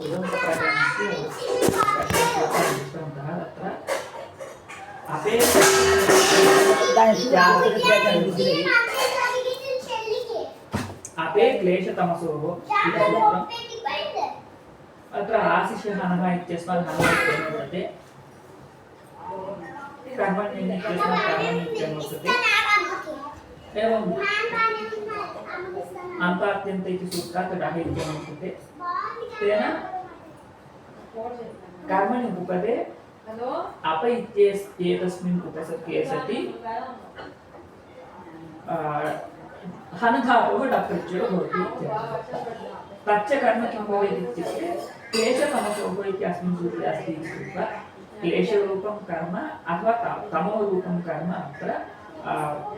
उदन्तप्रकरणस्य दृष्टवन्तः तत्र अपे क्लेशतमसोः इति सूत्रम् अत्र आशिषहनः इत्यस्मात् हनः इत्यनेन वर्तते कर्मण्यः इत्यस्मात् कर्मणि इत्यनेन वर्तते एवं अन्तात्यन्त इति सूत्रात् डः इत्यनेन वर्तते तेन कर्मणि उपपदे अप इत्येतस्मिन् उपसर्गे सति हनधातोः डप्रत्ययो भवति इत्यर्थः तच्च कर्म किं भवेत् इत्युक्ते क्लेशतमसोः इति अस्मिन् सूत्रे अस्ति इति कृत्वा क्लेशरूपं कर्म अथवा तमोरूपं कर्म अत्र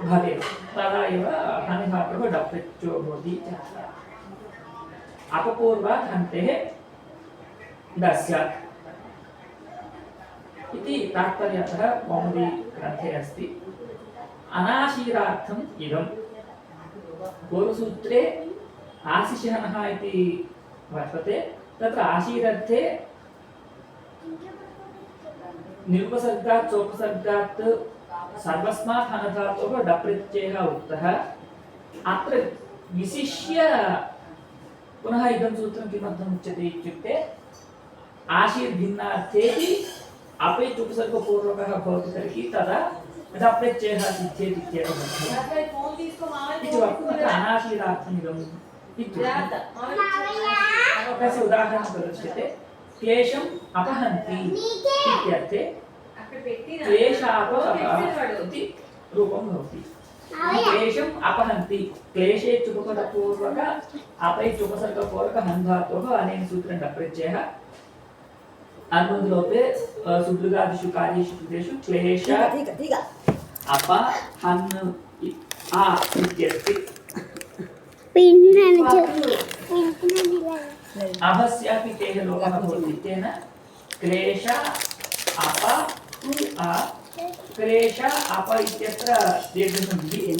भवेत् तदा एव हनधातोः डप्रत्ययो भवति इत्यर्थः अपपूर्वात् हन्तेः दस्यात् इति तात्पर्यतः कौमुदी ग्रन्थे अस्ति अनाशीरार्थम् इदं पूर्वसूत्रे आशिषहनः इति वर्तते तत्र आशीरर्थे निरुपसर्गात् चोपसर्गात् सर्वस्मात् हनधातोः डप्रत्ययः उक्तः अत्र विशिष्य पुनः इदं सूत्रं किमर्थम् उच्यते इत्युक्ते आशीर्भिन्नार्थेऽपि अपेच उपसर्गपूर्वकः भवति तर्हि तदा डप्रत्ययः सिद्ध्येत् इत्येव अनाशीरार्थम् इदम् इत्युक्ते तस्य उदाहरणं प्रदर्श्यते क्लेशम् अपहन्ति इत्यर्थे क्लेशापहः इति रूपं भवति क्लेशम् अपहन्ति क्लेशे चुपपदपूर्वक अपैच उपसर्गपूर्वक हन्धातोः अनेन सूत्रेण डप्रत्ययः अनुबन्धलोपे सुदृगादिषु कार्येषु कृतेषु क्लेश अप हन् आ इत्यस्ति अभस्यापि तेः लोपः भवति तेन क्लेश अप आ क्लेश अप इत्यत्र दीर्घसन्धिः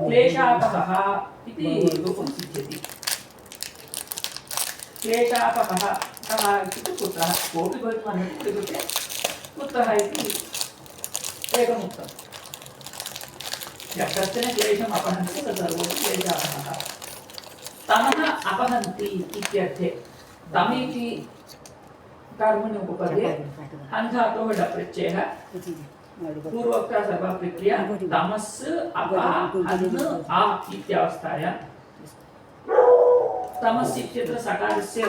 क्लेशापहः इति रूपं सिद्ध्यति क्लेशापहः कः इत्युक्ते पुत्रः कोऽपि भवितुमर्हति इत्युक्ते पुत्रः इति एकमुक्तम् कश्चन क्लेशम् अपहन्ति तत् सर्वोऽपि क्लेशापहः तमः अपहन्ति इत्यर्थे तमिति कर्मणि उपपदे हन्धातोः डप्रत्ययः पूर्वोक्ता सर्वा प्रक्रिया तमस् अप हन् आ इत्यावस्थायां तमस् इत्यत्र सकारस्य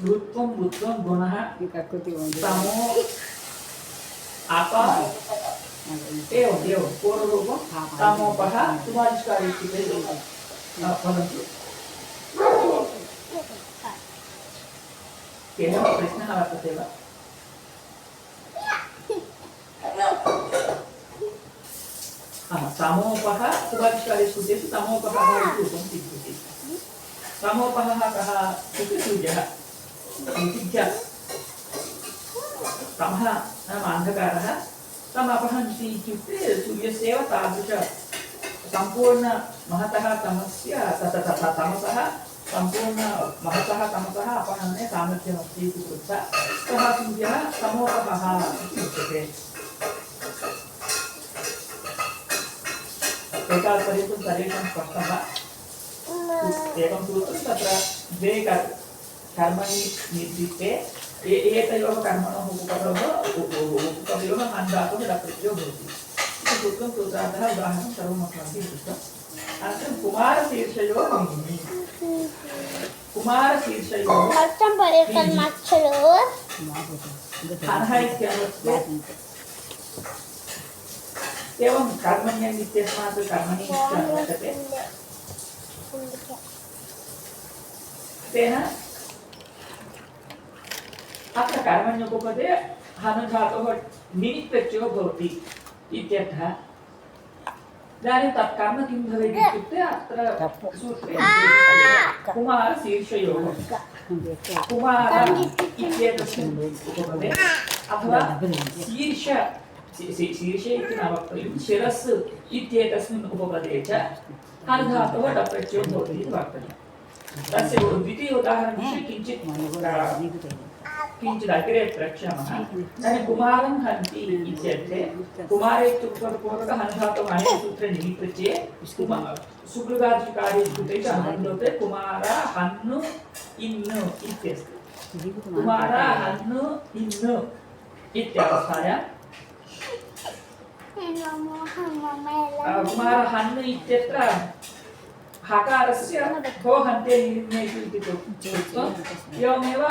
ऋत्वं बुत्वं गुणः तमो अप एवं पूर्वरूपं तमोपः सुभाषिकारे इत्युक्ते वदन्तु केवलं प्रश्नः वर्तते वा तमोपः सुभाषिकारेषु कृतेषु तमोपहः इति रूपं सिद्ध्यति तमोपहः कः इत्युक्ते सूर्यः विद्या तमः नाम अन्धकारः तम् अपहन्ति इत्युक्ते सूर्यस्यैव तादृश सम्पूर्ण महतः तमस्य तमसः सम्पूर्ण महतः तमसः अपहरणे सामर्थ्यमस्ति इति कृत्वा सः सूर्यः तमोपहः इति उच्यते एतावत्पर्यन्तं सर्वेषां स्पष्टं वा एकं सूत्रं तत्र द्वे कर्मणि निर्दिष्टे एतयोः कर्मणोः उपपदयोः हन्धातोः डप्रत्ययो भवति इति सूत्रं सूत्रार्थः उदाहरणं सर्वम् अस्माभिः दृष्टम् अनन्तरं कुमारशीर्षयोः हनः इत्यनुवर्तते एवं कर्मण्यम् इत्यस्मात् कर्मणि इत्यनुवर्तते तेन अत्र कर्मण्युपपदे हनधातोः निमित्तच्यो भवति इत्यर्थः इदानीं तत् कर्म किं भवेत् इत्युक्ते अत्र सूत्रे कुमारशीर्षयोः कुमार इत्येतस्मिन् उपपदे अथवा शीर्ष शीर्षे इति न वक्तव्यं शिरस् इत्येतस्मिन् उपपदे च हनुधातोः टप् प्रत्ययो भवति इति वक्तव्यं तस्य द्वितीय उदाहरणस्य किञ्चित् अग्रे द्रक्ष्यामः तर्हि कुमारं हन्ति इत्यर्थे कुमारे इत्युक्तपूर्वकः हनुधातोः अनेकसूत्रे निमित्तचे सुकृतादिकार्ये कृते च अनुबन्धोते कुमारा हन्नु इन्नु इत्यस्ति कुमारा हन्नु इन्नु इत्यावस्थायां कुमार हन्नु इत्यत्र हकारस्य को हन्ते निर्णेषु इति उक्त्वा एवमेव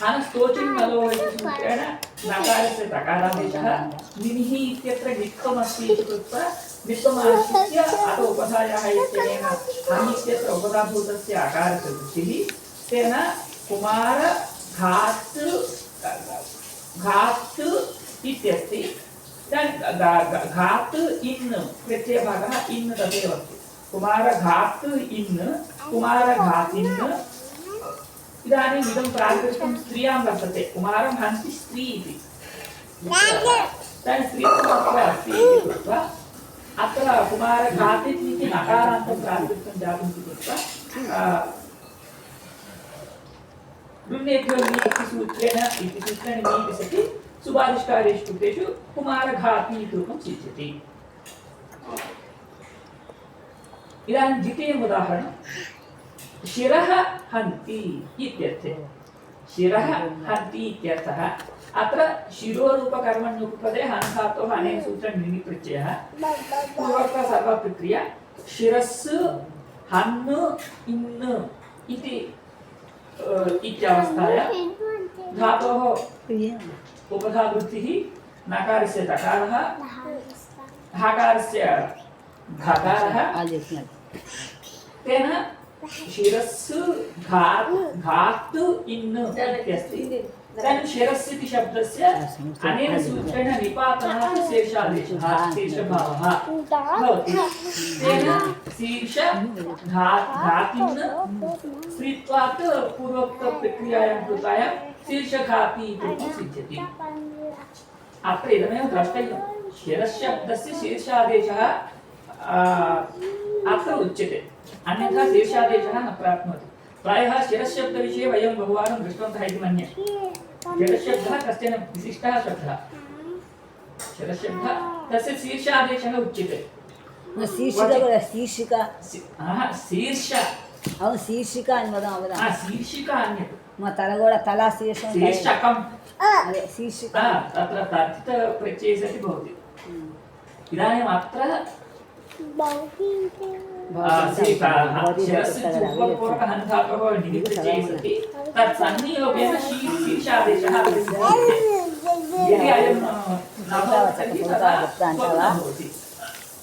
हनस्तोचिन् मलोः इति सूत्रेण नकारस्य तकारादेशः निनिः इत्यत्र नित्वमस्ति इति कृत्वा नित्वमाश्रित्य अथ उपधायाः इत्यनेन हन् इत्यत्र उपधाभूतस्य अकारस्य वृद्धिः तेन कुमार घात् इत्यस्ति घात् इन् प्रत्ययभागः इन् तदेव अस्ति कुमार घात् इन् कुमार घातिन् इदानीम् इदं प्राकृतं स्त्रियां वर्तते कुमारं हन्ति स्त्री इति तर्हि स्त्रीत्वम् अस्ति इति कृत्वा अत्र कुमार घातिन् इति नकारान्तं प्राकृतं जातम् इति कृत्वा गृह्णेभ्यो नीति सूत्रेण नीति सति सुबादिष्कारेषु कृतेषु कुमारघाती इति रूपं सिद्ध्यति इदानीं द्वितीयम् उदाहरणं शिरः हन्ति इत्यर्थे शिरः हन्ति इत्यर्थः अत्र शिरोरूपकर्मण्युपपदे हन्धातोः अनेन सूत्रेण निमित्तप्रत्ययः पूर्वोक्ता सर्वप्रक्रिया शिरस् हन् इन् इति इत्यावस्थायां धातोः उपधावृत्तिः नकारस्य तकारः हकारस्य घकारः तेन शिरस् घात् इन् इत्यस्ति तर्हि शिरस् इति शब्दस्य अनेन सूत्रेण निपातनात् शीर्षादेशः शीर्षभावः भवति तेन शीर्ष घातिन् स्त्रीत्वात् पूर्वोक्तप्रक्रियायां कृतायां शीर्षघाती इति सिद्ध्यति अत्र इदमेव द्रष्टव्यं शिरशब्दस्य शीर्षादेशः अत्र उच्यते अन्यथा शीर्षादेशः न प्राप्नोति प्रायः शिरशब्दविषये वयं बहुवारं दृष्टवन्तः इति मन्ये शिरशब्दः कश्चन विशिष्टः शब्दः शिरशब्दः तस्य शीर्षादेशः उच्यते शीर्षिका शीर्ष शीर्षिका शीर्षिका अन्यत् तलगोड तला शीर्षकम् अरे शीर्षिका तत्र तद्धितप्रत्यये सति भवति इदानीम् अत्र शिरस्सूत्रपूर्वकः हन्धातोः निमित्तप्रत्यये सति तत् संनियोगेन शीर्षादेशः यदि अयं न भवति तर्हि तदा स्वप्नः भवति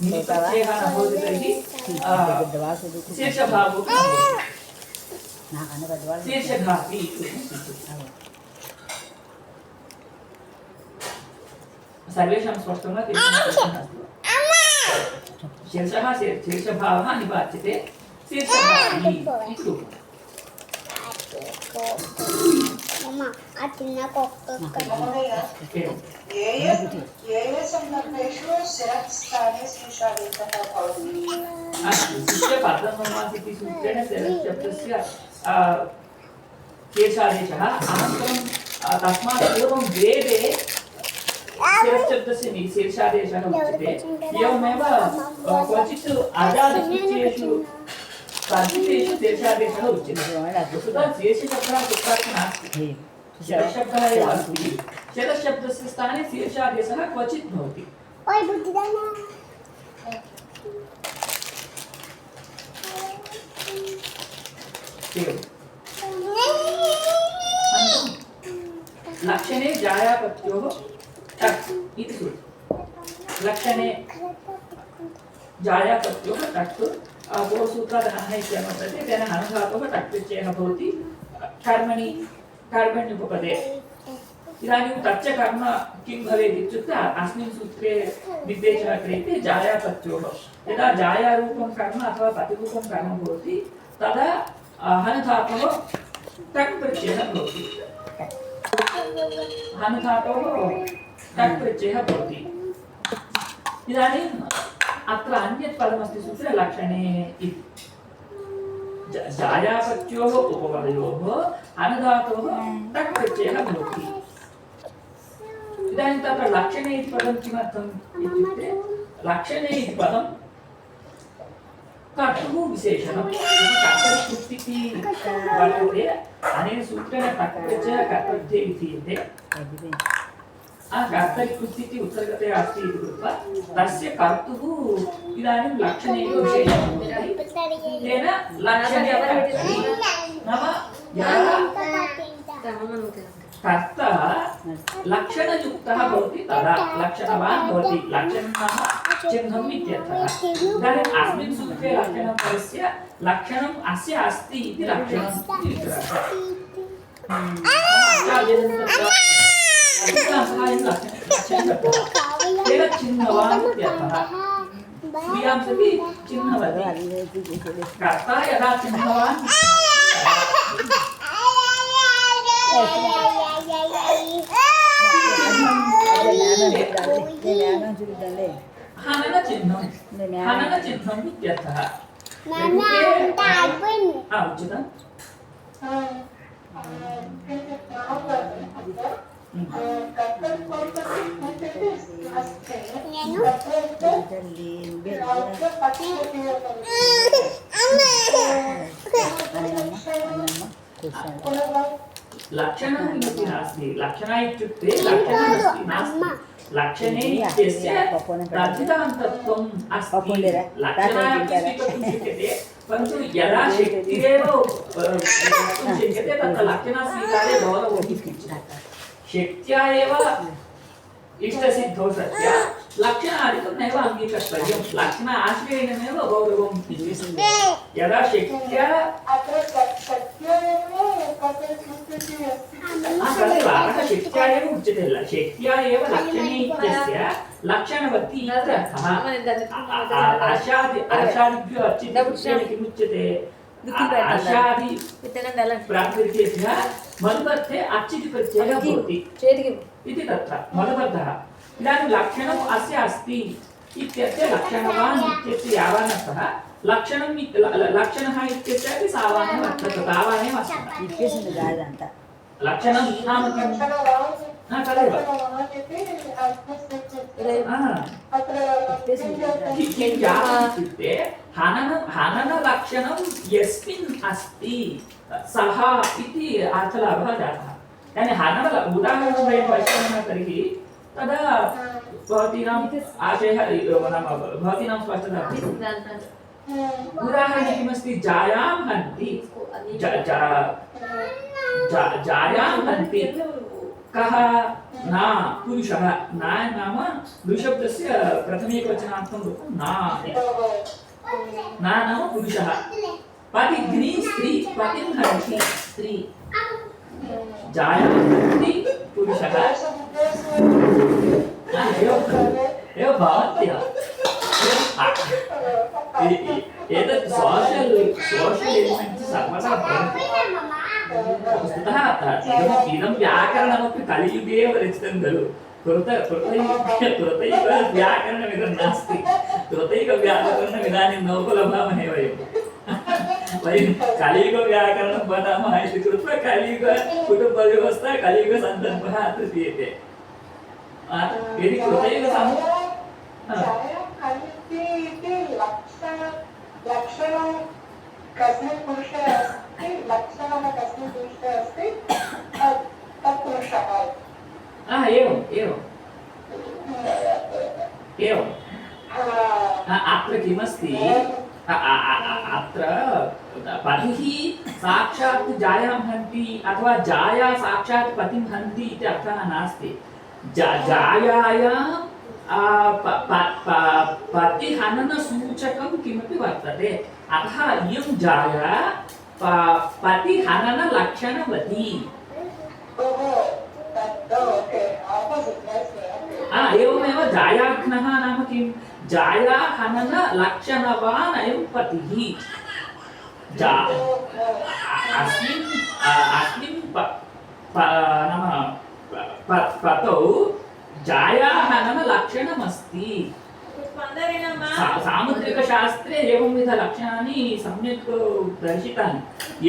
निमित्तप्रत्ययः न भवति तर्हि शीर्षभावो शीर्षघाती सर्वेषां स्पष्टं वा शीर्षः शीर्षभावः निपात्यते शीर्षघाती इति रूपम् पदममासिति सूत्रेण शब्दस्य शीर्षादेशः अनन्तरं तस्मात् पूर्वं वेदे शिरश्शब्दस्य शीर्षादेशः उच्यते एवमेव क्वचित् अजादिप्रत्ययेषु तद्धितेषु शीर्षादेशः उच्यते वस्तुतः शीर्षशब्दः कुत्रापि नास्ति शिरशब्दः एव अस्ति शिरशब्दस्य स्थाने शीर्षादेशः क्वचित् भवति लक्षणे जायापत्योः टक् इति सूत्रम् लक्षणे जायापत्योः टक् पूर्वसूत्रात् हनः इत्यनुवर्तते तेन हनधातोः टक् प्रत्ययः भवति कर्मण्युपपदे इदानीं तच्च कर्म किं भवेत् इत्युक्ते अस्मिन् सूत्रे निर्देशः क्रियते जायापत्योः यदा जायारूपं कर्म अथवा पतिरूपं कर्म भवति तदा हनधातोः टक् प्रत्ययः भवति हनधातोः टक् प्रत्ययः भवति इदानीम् अत्र अन्यत् पदमस्ति सूत्रलक्षणे इति जायापत्योः उपपदयोः अनुदातोः टक् प्रत्ययः भवति। इदानीं तत्र लक्षणे इति पदं किमर्थम् इत्युक्ते लक्षणे इति पदं कर्तुः विशेषणं कर्तरिकृत्तिः वर्तते। अनेन सूत्रेण टक् प्रत्ययः कर्तृत्वे विधीयते। कर्तरिकृत्तिः उत्तरगते अस्ति इति कृत्वा तस्य कर्तुः इदानीं लक्षणे एव विशेषणं भवति। तेन लक्षणे नाम यः कर्ता लक्षणयुक्तः भवति तदा लक्षणवान् भवति। लक्षणं नाम चिह्नम् इत्यर्थः। इदानीम् अस्मिन् सूत्रे लक्षणं पदस्य लक्षणम् अस्य अस्ति इति लक्षणम् इति चिह्नवान् इत्यर्थः। क्रियां सति चिह्नवति। कर्ता यदा चिह्नवान् हननचिह्नम् इत्यर्थः। उचितम्। लक्षणं किमपि नास्ति। लक्षणम् इत्युक्ते लक्षणमस्ति नास्ति। लक्षणे इत्यस्य तद्धितान्तत्वम् अस्ति। लक्षणार्थं स्वीकर्तुं शक्यते परन्तु यदा शक्तिरेव वक्तुं शक्यते तत्र लक्षणस्वीकारे गौरवो शक्त्या एव इष्टसिद्धौ सत्या लक्षणादिकं नैव अङ्गीकर्तव्यं। लक्षण आश्रयेणेव गौरवं यदा शक्त्या शक्त्या एव उच्यते। शक्त्या एव लक्षणे इत्यस्य लक्षणवती इत्यर्थः। आशादिभ्यो अर्चितेन किमुच्यते? आशादि प्राकृत्यस्य मनुवर्थे अर्चितप्रत्ययः भवति इति तत्र मनुवर्धः। इदानीं लक्षणम् अस्य अस्ति इत्यस्य लक्षणवान् इत्यस्य यावानर्थः लक्षणं लक्षणः इत्यस्यापि सावानेव वर्तते तावानेव अस्ति। लक्षणं नाम किं? तदेव किं इत्युक्ते हननलक्षणं यस्मिन् अस्ति सः इति अर्थलाभः जातः। यानि हनन उदाहरणं वयं पश्यामः तर्हि तदा भवतीनाम् आशयः नाम भवतीनां स्पष्टता उदाहरणे किमस्ति? जायां हन्ति। जायां हन्ति कः? न पुरुषः। न नाम द्विशब्दस्य प्रथमेकवचनार्थं रूपं न नाम पुरुषः। पतिघ्नी स्त्री पतिं हन्ति स्त्री। जायां हन्ति पुरुषः। एव भवत्यः एतत् सोशल एलिमेण्ट्स् सर्वदा भवन्ति। वस्तुतः इदं व्याकरणमपि कलियुगे एव रचितं खलु। कृतैव व्याकरणमिदं नास्ति। कृतैकव्याकरणम् इदानीं नोपलभामहे वयं कलियुगव्याकरणं वदामः इति कृत्वा कलियुगकुटुम्बव्यवस्था कलियुगसन्दर्भः अत्र दीयते। यदि कृतैकसम लक्षणं कस्मिन् पुरुषे अस्ति लक्षणः कस्मिन् पुरुषे अस्ति तत् पुरुषः। एवम् अत्र किमस्ति? अत्र पतिः साक्षात् जायां हन्ति अथवा जाया साक्षात् पतिं हन्ति इति अर्थः नास्ति। जायायां पतिहननसूचकं किमपि वर्तते। अतः इयं जाया पतिहननलक्षणवती। एवमेव जायाघ्नः नाम किं? जायाहननलक्षणवान् अयं पतिः। अस्मिन् नाम पतौ जायाहननलक्षणमस्ति। सामुद्रिकशास्त्रे एवंविधलक्षणानि सम्यक् दर्शितानि।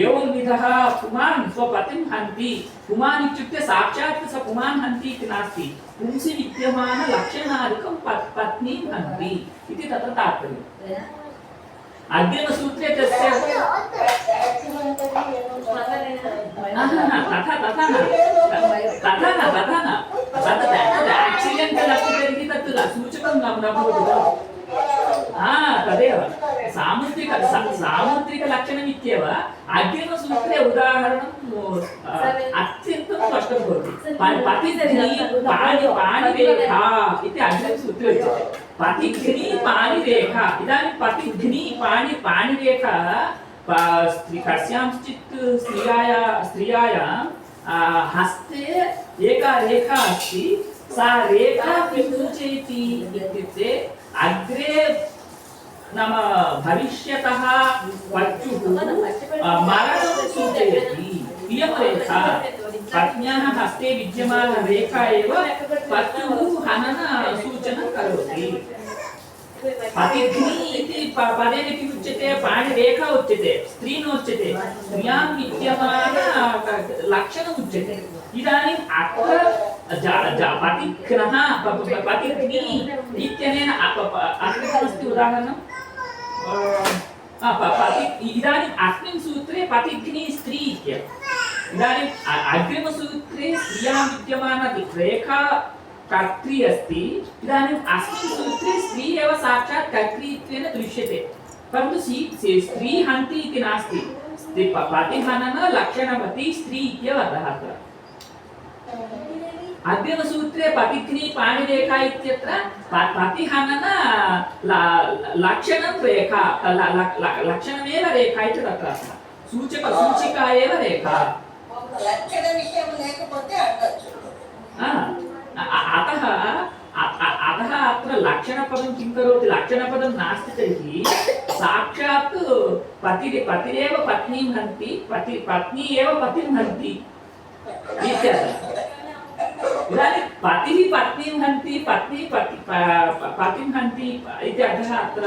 एवंविधः पुमान् स्वपतिं हन्ति। पुमान् इत्युक्ते साक्षात् स पुमान् हन्ति इति नास्ति, पुंसि विद्यमानलक्षणादिकं पत्नीं हन्ति इति तत्र तात्पर्यम्। अग्रिमसूत्रे तस्य आक्सिडेण्टल् अस्ति तर्हि तत् सूचकं न भवति खलु। तदेव सामुद्रिकलक्षणमित्येव अग्रिमसूत्रे उदाहरणं अत्यन्तं स्पष्टं भवति। पतिघ्नी पाणिरेखा इति अग्रिमसूत्रे उच्यते। पतिघ्नी पाणिरेखा। इदानीं पतिघ्नी पाणिरेखा कस्यांश्चित् स्त्रियायां हस्ते एका रेखा अस्ति। सा रेखा किं सूचयति इत्युक्ते अग्रे नाम भविष्यतः पत्युः मरणं सूचयति। इयं रेखा पत्न्याः हस्ते विद्यमानरेखा एव पत्युः हननसूचनं करोति। पतिघ्नी इति पदेन किम् उच्यते? पाणिरेखा उच्यते, स्त्री नोच्यते, स्त्रियां विद्यमानलक्षणम् उच्यते। इदानीम् अत्र पतिघ्नः पतिघ्नी इत्यनेन अग्रिममस्ति उदाहरणम्। इदानीम् अस्मिन् सूत्रे पतिघ्नी स्त्री इत्येव। इदानीम् अग्रिमसूत्रे स्त्रियां विद्यमानरेखा कर्त्री अस्ति। इदानीम् अस्मिन् सूत्रे स्त्री एव साक्षात् कर्त्रीत्वेन दृश्यते, परन्तु स्त्री हन्ति इति नास्ति। पतिहनन लक्षणवती स्त्री इत्येव अतः अत्र अग्रिमसूत्रे पतिघ्नी पाणिरेखा इत्यत्र पतिहनन लक्षणं रेखा लक्षणमेव रेखा इति तत्र सूचिका एव रेखा। लक्षणविषयं लेखपोते अडगచ్చు। अतः अत्र लक्षणपदं किं करोति? लक्षणपदं नास्ति तर्हि साक्षात् पतिरेव पत्नीं हन्ति, पत्नी एव पतिं हन्ति इत्यर्थः। इदानीं पतिः पत्नीं हन्ति, पत्नी पतिं हन्ति इति अर्थः अत्र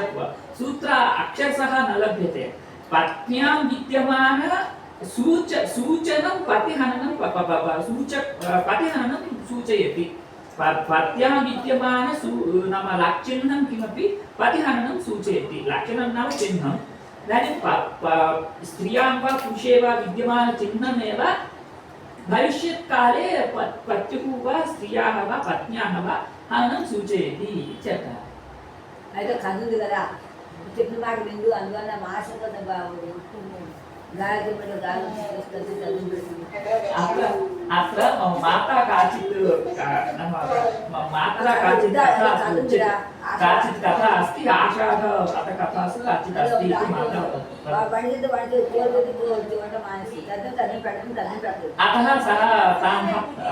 सूत्र अक्षरशः न लभ्यते। पत्न्यां विद्यमान सूचनं पतिहननं पतिहननं सूचयति। पत्यां विद्यमान नाम लक्षणं किमपि पतिहननं सूचयति। लक्षणं नाम चिह्नम्। इदानीं स्त्रियां वा पुरुषे वा विद्यमानचिह्नमेव भविष्यत्काले पत्युः वा स्त्रियाः वा पत्न्याः वा हननं सूचयति इत्यर्थः। అయితే కదుంది కదా చెప్పిన మాట విందు అందువల్ల మాసంగా गायत्री में गाल कति कति बेटी अत्र मम माता काचित् नाम मम माता काचित् कथा अस्ति। आषाढ कथासु काचित् अस्ति इति माता वाणिज्य कोर् मानसि अतः सः तां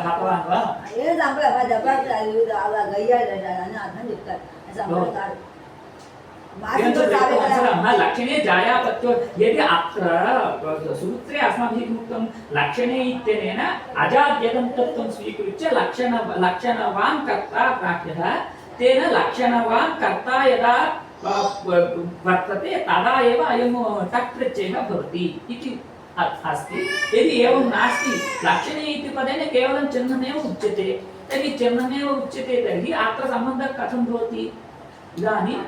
हतवान् वा? ये गैया अर्थं చెప్తారు। लक्षणे जायापत्यो यदि अत्र सूत्रे अस्माभिः उक्तं लक्षणे इत्यनेन अजाद्यतं तत्त्वं स्वीकृत्य लक्षणवान् कर्ता प्राप्यः। तेन लक्षणवान् कर्ता यदा वर्तते तदा एव अयं टक् प्रत्ययः भवति इति अस्ति। यदि एवं नास्ति, लक्षणे इति पदेन केवलं चिह्नमेव उच्यते, तर्हि चिह्नमेव उच्यते तर्हि अत्र सम्बन्धः कथं भवति? इदानीं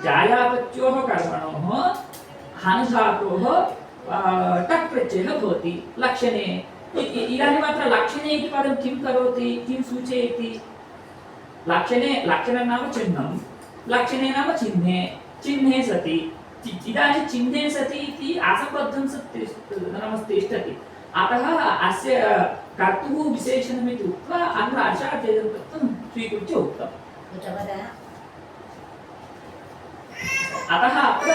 जायापत्योः कर्मणोः हनुधातोः टक् प्रत्ययः भवति लक्षणे। इदानीम् अत्र लक्षणे इति पदं किं करोति, किं सूचयति? लक्षणं नाम चिह्नं, लक्षणे नाम चिह्ने सति। इदानीं चिह्ने सति इति असम्बद्धं नाम तिष्ठति। अतः अस्य कर्तुः विशेषणमिति उक्त्वा अत्र अशाद्यं तत्त्वं स्वीकृत्य उक्तम्। अतः अत्र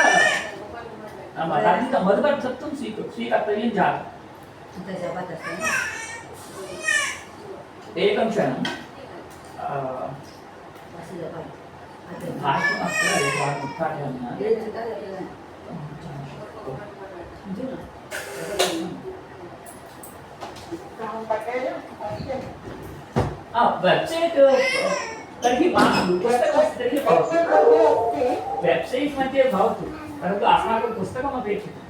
तद्धितं मधुपर्तत्वं स्वीकर्तव्यं जातम्। एकं क्षणं भाष्यमत्र एकवारम् उद्घाटयामः। वेब्सैट् तर्हि पुस्तकमस्ति तर्हि भवतु वेब्सैट् मध्ये भवतु परन्तु अस्माकं पुस्तकम् अपेक्षितं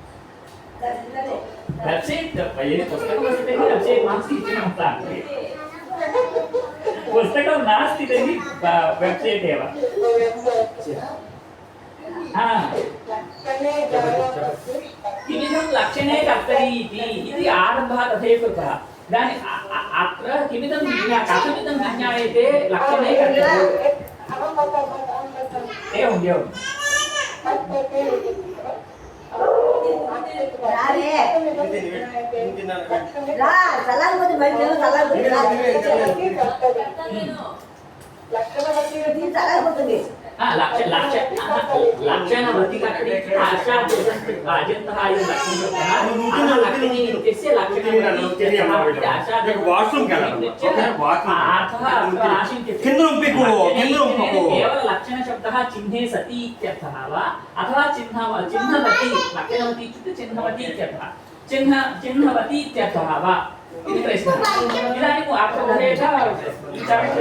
वेब्सैट् यदि पुस्तकमस्ति तर्हि वेब्सैट् नास्ति इति न उक्तम् पुस्तकं नास्ति तर्हि वेब्सैट् एव किमिदं लक्षणे कर्तरि इति आरम्भः तथैव कृतः इदानीम् अत्र किमिदं कथमिदं ज्ञायते लक्षणे कर्तरि एवम् एवम् लक्षणवती कर्तरि अजन्तः अयं लक्षणे इत्यस्य केवल लक्षणशब्दः चिह्ने सति इत्यर्थः वा अथवा चिह्नवती लक्षणवती इत्युक्ते चिह्नवती इत्यर्थः चिह्नवती इत्यर्थः वा इति प्रश्नः इदानीम् अत्र उभयतः विचारं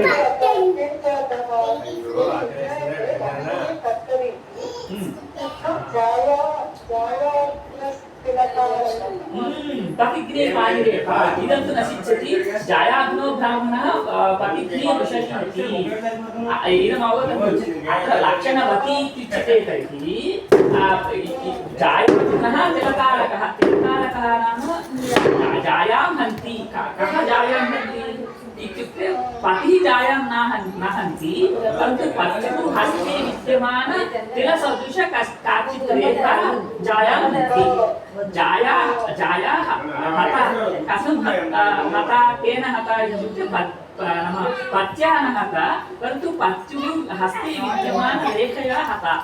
पतिग्ने पाणिरेखा इदं तु न सिद्ध्यति जायाग्नो ब्राह्मणः पतिग्ने विशेषयति इदम् अवगतम् अत्र लक्षणवती इत्युच्यते तर्हि जायमानः तिलकारकः नाम जायां हन्ति कः जायां हन्ति इत्युक्ते पतिः जायां न हन्ति परन्तु पत्युः हस्ते विद्यमान तिलसदृश काचित् रेखा जायां हन्ति जायाः हता कथं हता केन हता इत्युक्ते नाम पत्या न हता परन्तु पत्युः हस्ते विद्यमान रेखया हता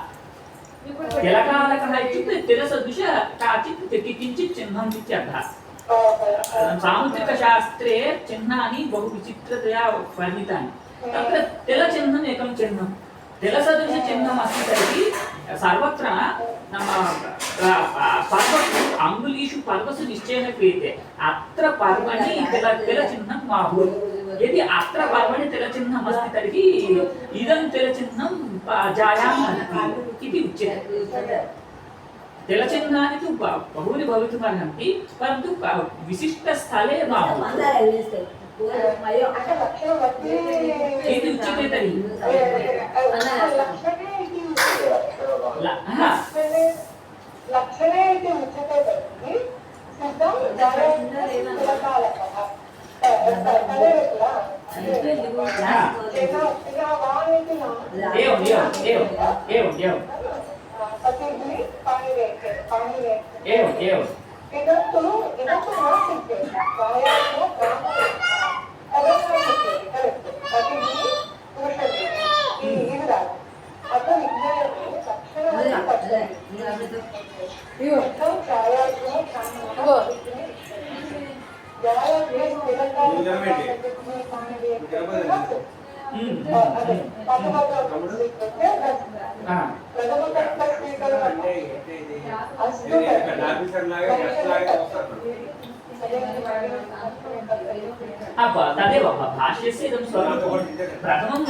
तिलकारकः इत्युक्ते तिलसदृश काचित् किञ्चित् चिह्नम् इत्यर्थः सामुद्रिकशास्त्रे चिह्नानि बहु विचित्रतया वर्णितानि तत्र तिलचिह्नम् एकं चिह्नं तिलसदृशचिह्नम् अस्ति तर्हि सर्वत्र नाम पर्वसु अङ्गुलीषु पर्वसु निश्चयेन क्रियते अत्र पर्वणि तिलचिह्नं मा भूत् यदि अत्र पर्वणि तिलचिह्नम् अस्ति तर्हि इदं तिलचिह्नं जायां हन्ति इति उच्यते तिलचिह्नानि तु बहूनि भवितुमर्हन्ति परन्तु विशिष्टस्थले न इति उच्यते तर्हि लक्षणे इति उच्यते तर्हि सिद्धं एवम् इदन्तु न सिद्ध्यति जायाग्नो ब्राह्मणः तदर्थं सिद्ध्यति करेक्ट् पतिः पुरुषः इति राग अतः विज्ञाने लक्षणवती कर्तव्यम् इदं जायाग्नो ब्राह्मणः जायाग्नो तिलकारकः तदेव भाष्यस्य इदं स्वरूपं प्रथमं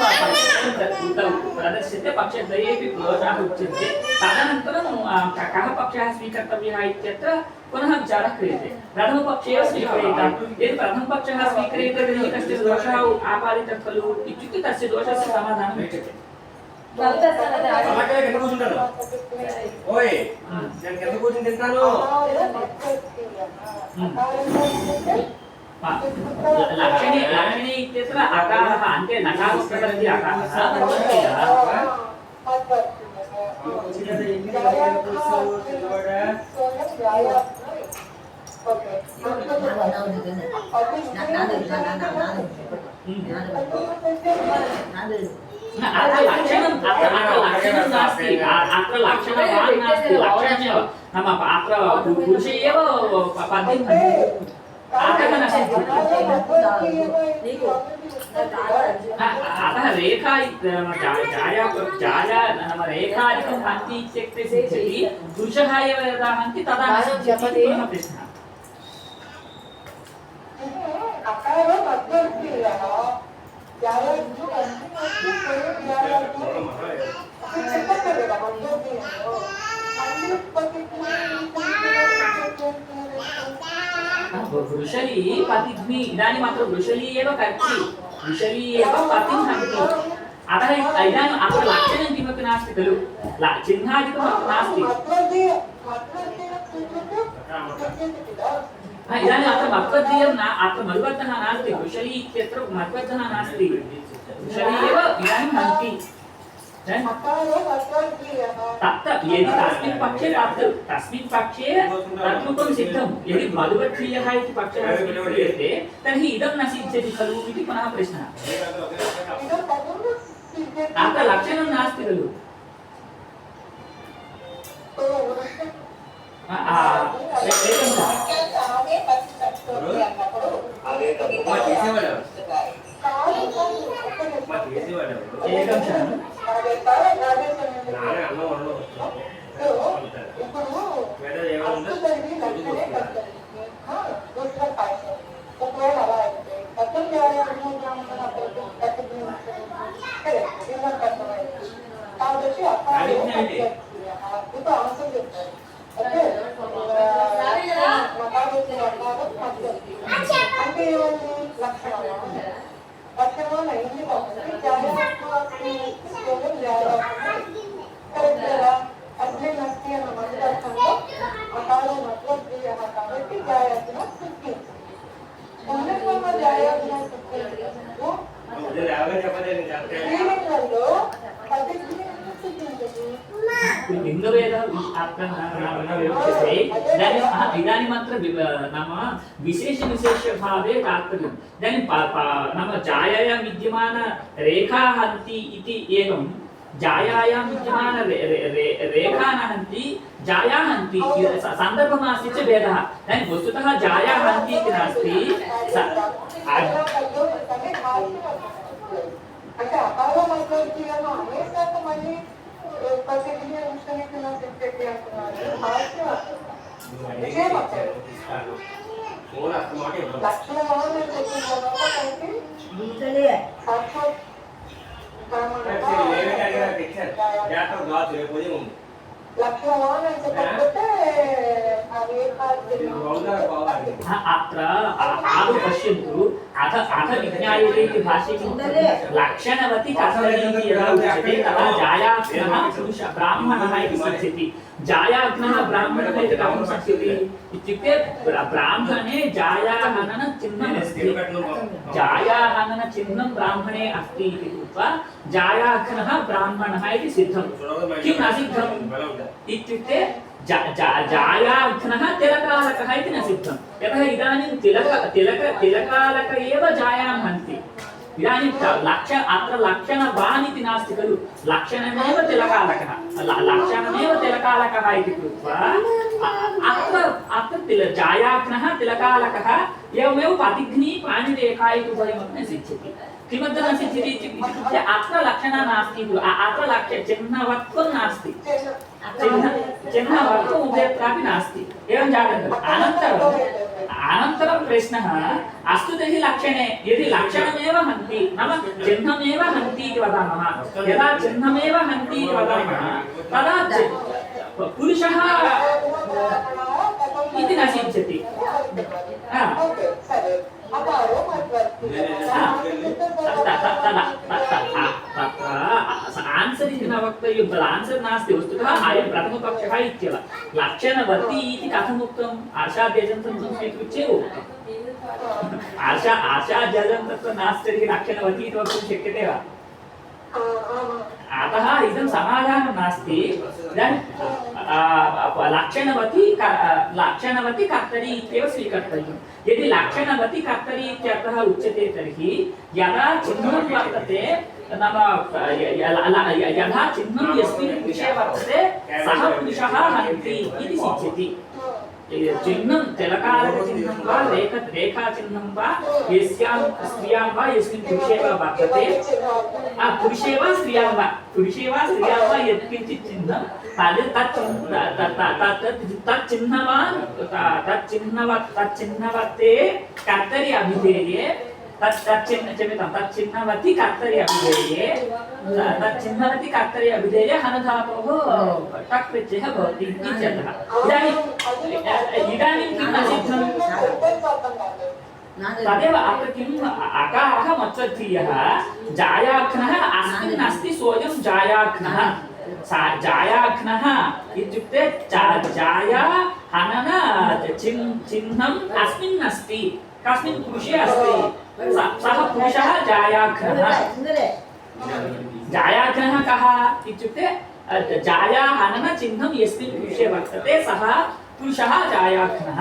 प्रदर्श्यते पक्षद्वयेपि दोषाः उच्यन्ते तदनन्तरं कः पक्षः स्वीकर्तव्यः इत्यत्र पुनः विचारः क्रियते प्रथमपक्षे एव स्वीक्रियेत यदि प्रथमपक्षः स्वीक्रियते तर्हि कश्चित् दोषः आपादितः खलु इत्युक्ते तस्य दोषस्य समाधानं उच्यते लक्षणे इत्यत्र अकारः अन्ते नकारस्य अकारः अत्र लक्षणं नास्ति अत्र लक्षणवान् नास्ति लक्षणमेव नाम अत्र पुरुष एव पद्यं अतः न अतः रेखा जाया नाम रेखादिकं हन्ति इत्युक्ते सिद्ध्यति पुरुषः एव यदा हन्ति तदा न सिद्ध्यति इति प्रश्नः अकारः मध्यस्थी जायाग्नो वृषली पतिग्नि इदानीम् अत्र वृषली एव कर्त्री वृषली एव पतिं हन्ति अतः इदानीम् अत्र लक्षणं किमपि नास्ति खलु चिह्नादिकम् अत्र नास्ति इदानीम् अत्र मत्वद्देयं अत्र मद्वद्दः नास्ति वृषली इत्यत्र मद्वद्दः नास्ति वृषली एव इदानीं हन्ति तत्र यदि तस्मिन् पक्षे तद्रूपं सिद्धं यदि मधुवत्क्रियः इति पक्षः स्वीक्रियते तर्हि इदं न सिद्ध्यति खलु इति पुनः प्रश्नः अत्र लक्षणं नास्ति खलु एकं क्षणं इदानीमत्र नाम विशेषभावे तात्पर्यम् इदानीं नाम जायायां विद्यमान रेखा हन्ति इति एवं जायायां विद्यमान रेखा न हन्ति जाया हन्ति सन्दर्भमास्ति च भेदः इदानीं वस्तुतः जाया हन्ति इति नास्ति అంటే అకాల మైక్రోబియాను అనేక మళ్ళీ ప్రతిజ్ఞ విషయాన్ని సిద్ధి అంటున్నారు భాష విషయం లక్షణమైన अत्र आदौ पश्यन्तु अथ विज्ञायते इति भाष्ये लक्षणवती कथमिति यदा उच्यते तदा जायाग्नः पुरुषः ब्राह्मणः इति सिद्ध्यति जायाग्नः ब्राह्मणः इति कथं सिद्ध्यति इत्युक्ते ब्राह्मणे जायाहनन चिह्नम् अस्ति जायाहनन चिह्नं ब्राह्मणे अस्ति इति कृत्वा जायाग्नः ब्राह्मणः इति सिद्धं किं न सिद्धम् इत्युक्ते जायाग्नः तिलकालकः इति न सिद्धं यतः इदानीं तिलकालक एव जायां हन्ति इदानीं अत्र लक्षणवान् इति नास्ति खलु लक्षणमेव तिलकालकः इति कृत्वा अत्र जायाग्नः तिलकालकः एवमेव पतिघ्नी पाणिरेखा इति उभयमपि न सिद्ध्यति किमर्थं न सिद्ध्यति इत्युक्ते अत्र लक्षणं नास्ति अत्र चिह्नवत्वं नास्ति चिह्नवत्वम् उभयत्रापि नास्ति एवं जातम् अनन्तरं प्रश्नः अस्तु तर्हि लक्षणे यदि लक्षणमेव हन्ति नाम चिह्नमेव हन्ति इति वदामः यदा चिह्नमेव हन्ति इति वदामः तदा पुरुषः इति न सिद्ध्यति आन्सर् इति न वक्तव्यं तद् आन्सर् नास्ति वस्तुतः अयं प्रथमपक्षः इत्येव लक्षणवती इति कथमुक्तम् आशाद्यजन्तं स्वीकृत्य उक्तम् आशाद्यजं तत्र नास्ति तर्हि लक्षणवती इति वक्तुं शक्यते वा अतः इदं समाधानं नास्ति लक्षणवती कर्तरी इत्येव स्वीकर्तव्यं यदि लक्षणवती कर्तरी इत्यर्थः उच्यते तर्हि यदा चिह्नं वर्तते नाम यदा चिह्नं यस्मिन् विषये वर्तते सः पुरुषः हन्ति इति सिद्ध्यति चिह्नं तिलकालकचिह्नं वा रेखाचिह्नं वा यस्यां स्त्रियां वा यस्मिन् पुरुषे वा वर्तते पुरुषे वा स्त्रियां वा यत्किञ्चित् चिह्नं तच्चिह्नवत्ते कर्तरि अभिधेये तच्चिह्नवति कर्तरि अभिधेये तच्चिह्नवति कर्तरि अभिधेये हनधातोः टक् प्रत्ययः भवति इत्यर्थः। इदानीं किम् असिद्धम्? तदेव अत्र किम् अकारः मत्सर्थीयः जायाघ्नः अस्मिन् अस्ति सोऽयं जायाघ्नः जायाघ्नः इत्युक्ते जाया हनन चिह्नम् अस्मिन् अस्ति कस्मिन् पुरुषे अस्ति सः पुरुषः जायाघ्नः जायाघ्नः कः इत्युक्ते जाया हनन चिह्नं यस्मिन् पुरुषे वर्तते सः पुरुषः जायाघ्नः।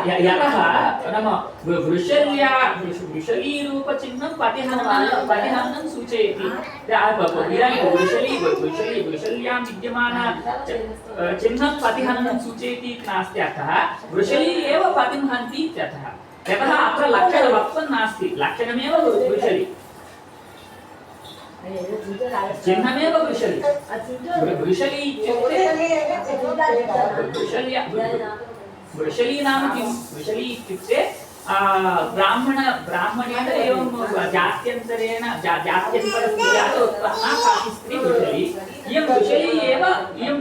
यतः नाम वृषलीरूपचिह्नं पतिहननं सूचयति। इदानीं वृषल्यां विद्यमान चिह्नं पतिहननं सूचयति इति नास्ति अर्थः। वृषली एव पतिं हन्ति इत्यर्थः। यतः अत्र लक्षणवत्वं नास्ति, लक्षणमेव वृषली, चिह्नमेव वृषली। वृषली इत्युक्ते वृषली नाम किं? वृषली इत्युक्ते ब्राह्मणेन एवं जात्यन्तरेण जात्यन्तरक्रियात् उत्पन्ना कापि स्त्री वृषली। इयं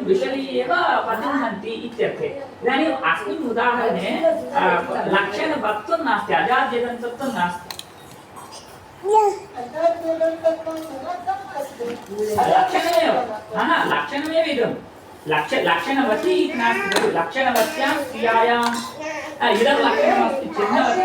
वृषली एव पतिं हन्ति इत्यर्थे। इदानीम् अस्मिन् उदाहरणे लक्षणवत्वं नास्ति, अजाद्यदन्तत्वं नास्ति। लक्षणमेव इदं लक्षणवती इति नास्ति खलु। लक्षणवत्यां क्रियायाम् इदं लक्षणमस्ति चिह्नवत्।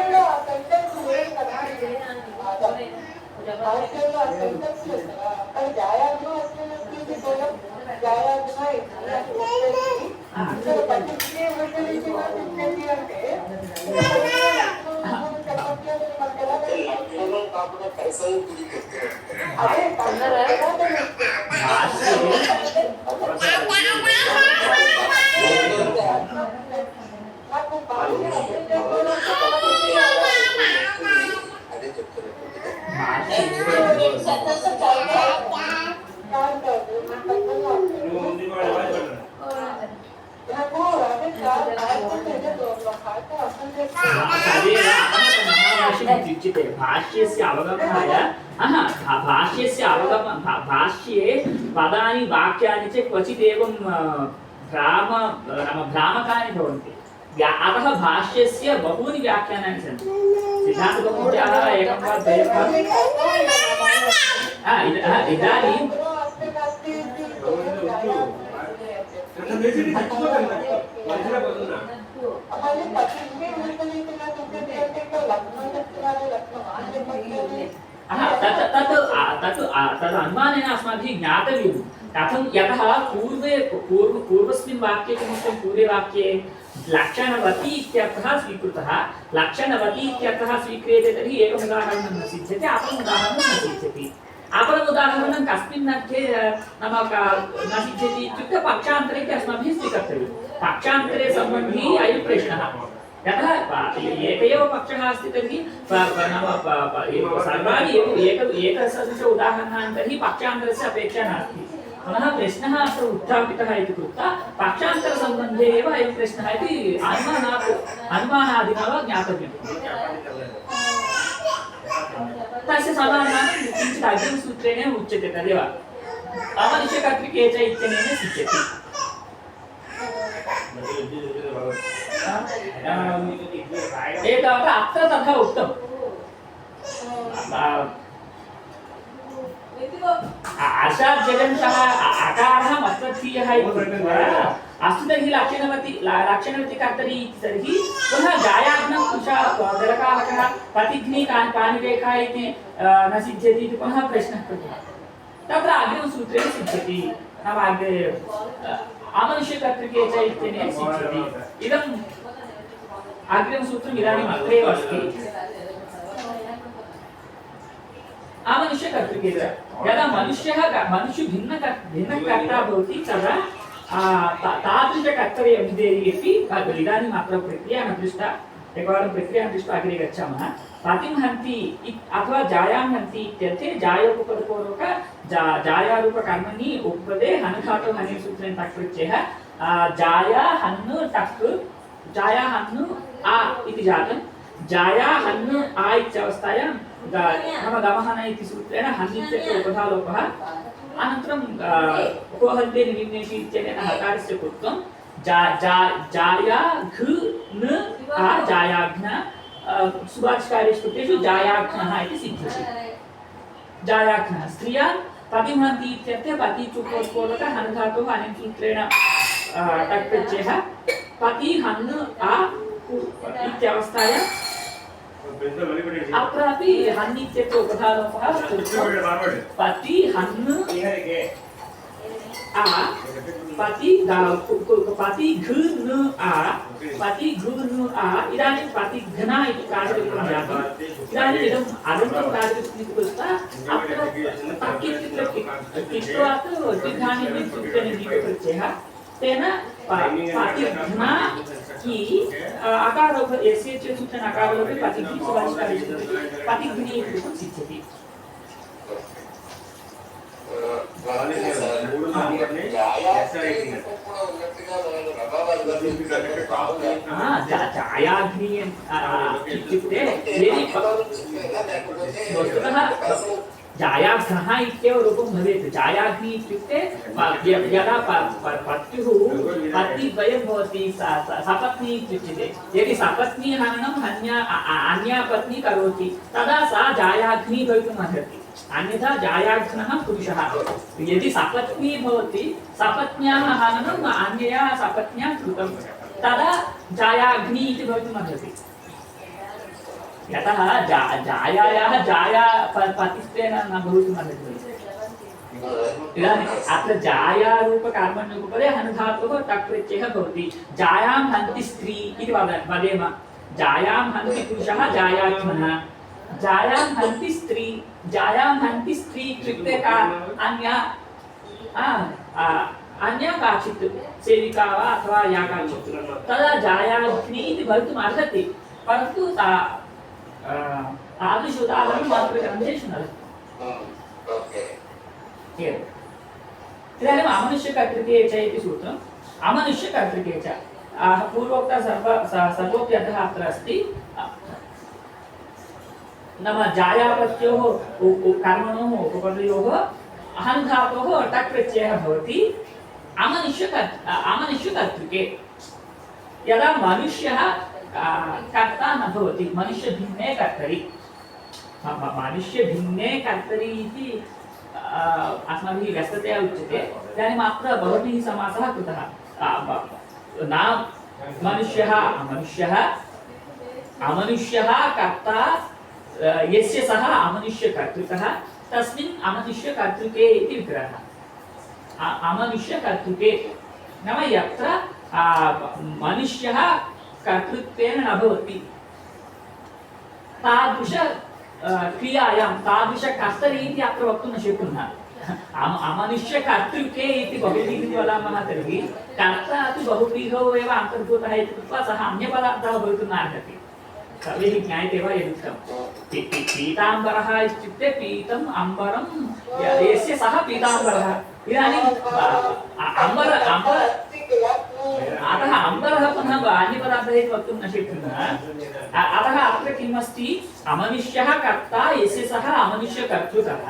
भाष्यस्य अवगमनाय भाष्ये पदानि वाक्यानि च क्वचित् एवं भ्रामकानि भवन्ति। अतः भाष्यस्य बहूनि व्याख्यानानि सन्ति। सिद्धान्तकौमुद्याः एकं वा द्वयं वा। इदानीं तद् अनुमानेन अस्माभिः ज्ञातव्यं कथं। यतः पूर्वस्मिन् वाक्ये किमुक्तं? पूर्वे वाक्ये लक्षणवती इत्यर्थः स्वीकृतः। लक्षणवती इत्यर्थः स्वीक्रियते तर्हि एकम् उदाहरणं न सिद्ध्यति, अपरम् उदाहरणं न सिद्ध्यति। अपरम् उदाहरणं कस्मिन् अर्थे नाम न सिद्ध्यति इत्युक्ते पक्षान्तरे इति अस्माभिः स्वीकर्तव्यं। पक्षान्तरे सम्बन्धी अयं प्रश्नः। यतः एक एव पक्षः अस्ति तर्हि सर्वाणि एकसदृश उदाहरणानि तर्हि पक्षान्तरस्य अपेक्षा नास्ति। पुनः प्रश्नः अत्र उत्थापितः इति कृत्वा पक्षान्तरसम्बन्धे एव अयं प्रश्नः इति अनुमानादिना वा ज्ञातव्यम्। तस्य समाधानं किञ्चित् अग्रिमसूत्रेण उच्यते, तदेव अमनुष्यकर्तृके च इत्यनेन सिद्ध्यति। एतावत् अत्र तथा उक्तम्। आशाद्यजन्तः अकारः मत्सर्थीयः इति अस्तु तर्हि लक्षणवती कर्तरी इति तर्हि पुनः जायाघ्नं पुरुषः गरकारकः पतिघ्नी कानिरेखा इति न सिद्ध्यति इति पुनः प्रश्नः कृतः। तत्र अग्रिमसूत्रेण सिद्ध्यति। नाम अमनुष्यकर्तृके च इत्यनेन सिद्ध्यति। इदम् अग्रिमसूत्रम् इदानीम् अत्रैव अस्ति। अमनुष्यकर्तृके च यदा मनुष्य भिन्नकर्ता भवति तदा तादृशकर्तव्ये अभिधेये अपि इदानीम् अत्र प्रक्रिया न दृष्टा। एकवारं प्रक्रियां दृष्ट्वा अग्रे गच्छामः। पतिं हन्ति अथवा जायां हन्ति इत्यर्थे जायोपपदपूर्वक जायारूपकर्मणि उपपदे हनुधातु हनि सूत्रेण टक् प्रत्ययः जाया हन्नु टक् जाया हन्नु आ इति जातं। जाया हन्नु आ इत्यवस्थायां नाम गमहन इति सूत्रेण हन् इत्यस्य उपधालोपः अनन्तरं उपहन्ते निर्विघ्नेषु इत्यनेन हकारस्य कृत्वं जाया घृ न आ जायाघ्न सुभाषकार्येषु जायाघ्नः इति सिद्ध्यति। जायाघ्नः स्त्रियां पतिं हन्ति इत्यर्थे पति चुपोत्पूर्वक हन् धातुः अनेन सूत्रेण टक् प्रत्ययः पति हन् आ इत्यवस्थायां अत्रापि हन् इत्यस्य उपधालोपः पति हन् आ पति घृ न आ पति घृ न आ इदानीं पति घ्ना इति कार्यरूपं जातम्। इदानीम् इदम् अदन्तं कार्यरूपम् इति कृत्वा अत्र कित्वात् दीर्घानिमित्तं सूत्रेण दीर्घप्रत्ययः तेन पति घ्ना की अकारोप यस्य च सूत्रेण अकारोपे पति घ्नि सुभाषिकार्येषु पति घ्नि इति रूपं सिद्ध्यति। जायाग्नि इत्युक्ते वस्तुतः जायाघ्नः इत्येव रूपं भवेत्। जायाग्नि इत्युक्ते यदा पत्युः पत्नीद्वयं भवति सपत्नी इत्युच्यते। यदि सपत्नी हननं अन्या पत्नी करोति तदा सा जायाग्नि भवितुम् अर्हति। अन्यथा जायाघ्नः पुरुषः। यदि सपत्नी भवति सपत्न्याः हननम् अन्यया सपत्न्या कृतं तदा जायाग्नि इति भवितुम् अर्हति। यतः जायायाः जाया पतित्वेन न भवितुम् अर्हति। इदानीम् अत्र जायारूपकर्मण्युपपदे हन् धातुः टक् प्रत्ययः भवति। जायां हन्ति स्त्री इति वदेम। जायां हन्ति पुरुषः जायाघ्नः। जायां हन्ति स्त्री इत्युक्ते का अन्या काचित् सेविका वा अथवा या काचित् तदा जायाग्नि इति भवितुम् अर्हति परन्तु तादृश उदाहरणं मातृग्रन्थेषु न लभ्यते। इदानीम् अमनुष्यकर्तृके च इति सूत्रम् अमनुष्यकर्तृके च पूर्वोक्त सर्वोऽपि अर्थः अत्र अस्ति। नाम जायापत्योः कर्मणोः उपपदयोः हन् धातोः टक् प्रत्ययः भवति अमनुष्यकर्तृके। यदा मनुष्यः कर्ता न भवति मनुष्यभिन्ने कर्तरि इति अस्माभिः व्यस्ततया उच्यते। इदानीम् अत्र बहुभिः समासः कृतः। न मनुष्यः अमनुष्यः कर्ता यस्य सः अमनुष्यकर्तृकः तस्मिन् अमनुष्यकर्तृके इति विग्रहः। अमनुष्यकर्तृके नाम यत्र मनुष्यः कर्तृत्वेन न भवति तादृश क्रियायां तादृशकर्तरि इति अत्र वक्तुं न शक्नुमः। अमनुष्यकर्तृके इति बहुव्रीहिः वदामः तर्हि कर्ता अपि बहुव्रीहौ एव अन्तर्भूतः इति कृत्वा सः अन्यपदार्थः भवितुं न अर्हति। सर्वैः ज्ञायते वा यदुक्तं पीताम्बरः इत्युक्ते पीतम् अम्बरं यस्य सः पीताम्बरः। इदानीम् अतः अम्बरः पुनः अन्यपदार्थः इति वक्तुं न शक्नुमः। अतः अत्र किम् अस्ति अमनुष्यः कर्ता यस्य सः अमनुष्यकर्तृकः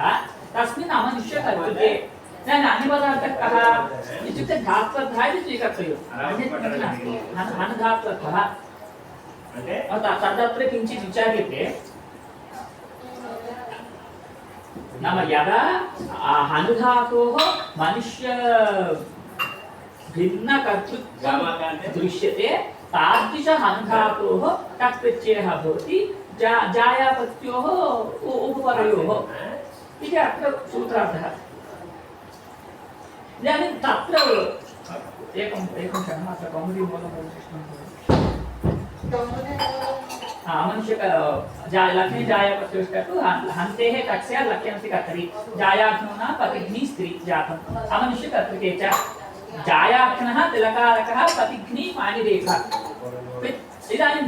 तस्मिन् अमनुष्यकर्तृके। इदानीम् अन्यपदार्थः कः इत्युक्ते धात्वर्थः इति स्वीकर्तव्यम्। हन् धात्वर्थः तदत्र किञ्चित् विचार्यते। नाम यदा हन् धातोः मनुष्य भिन्नकर्तृत्वं दृश्यते तादृश हन् धातोः टक् प्रत्ययः भवति जायापत्योः उपपदयोः इति अत्र सूत्रार्थः। इदानीं तत्र एकं क्षणम् अत्र कौमुदी मूलप्रतिष्ठं लक्ष्मी जायापत्योष्टु हन्तेः टक्स्या लक्ष्यमस्ति कर्तरि जायाघ्नोना पतिघ्नि स्त्री जातम् अमनुष्यकर्तृके च जायाघ्नः तिलकारकः पतिघ्नि पाणिरेखा। इदानीं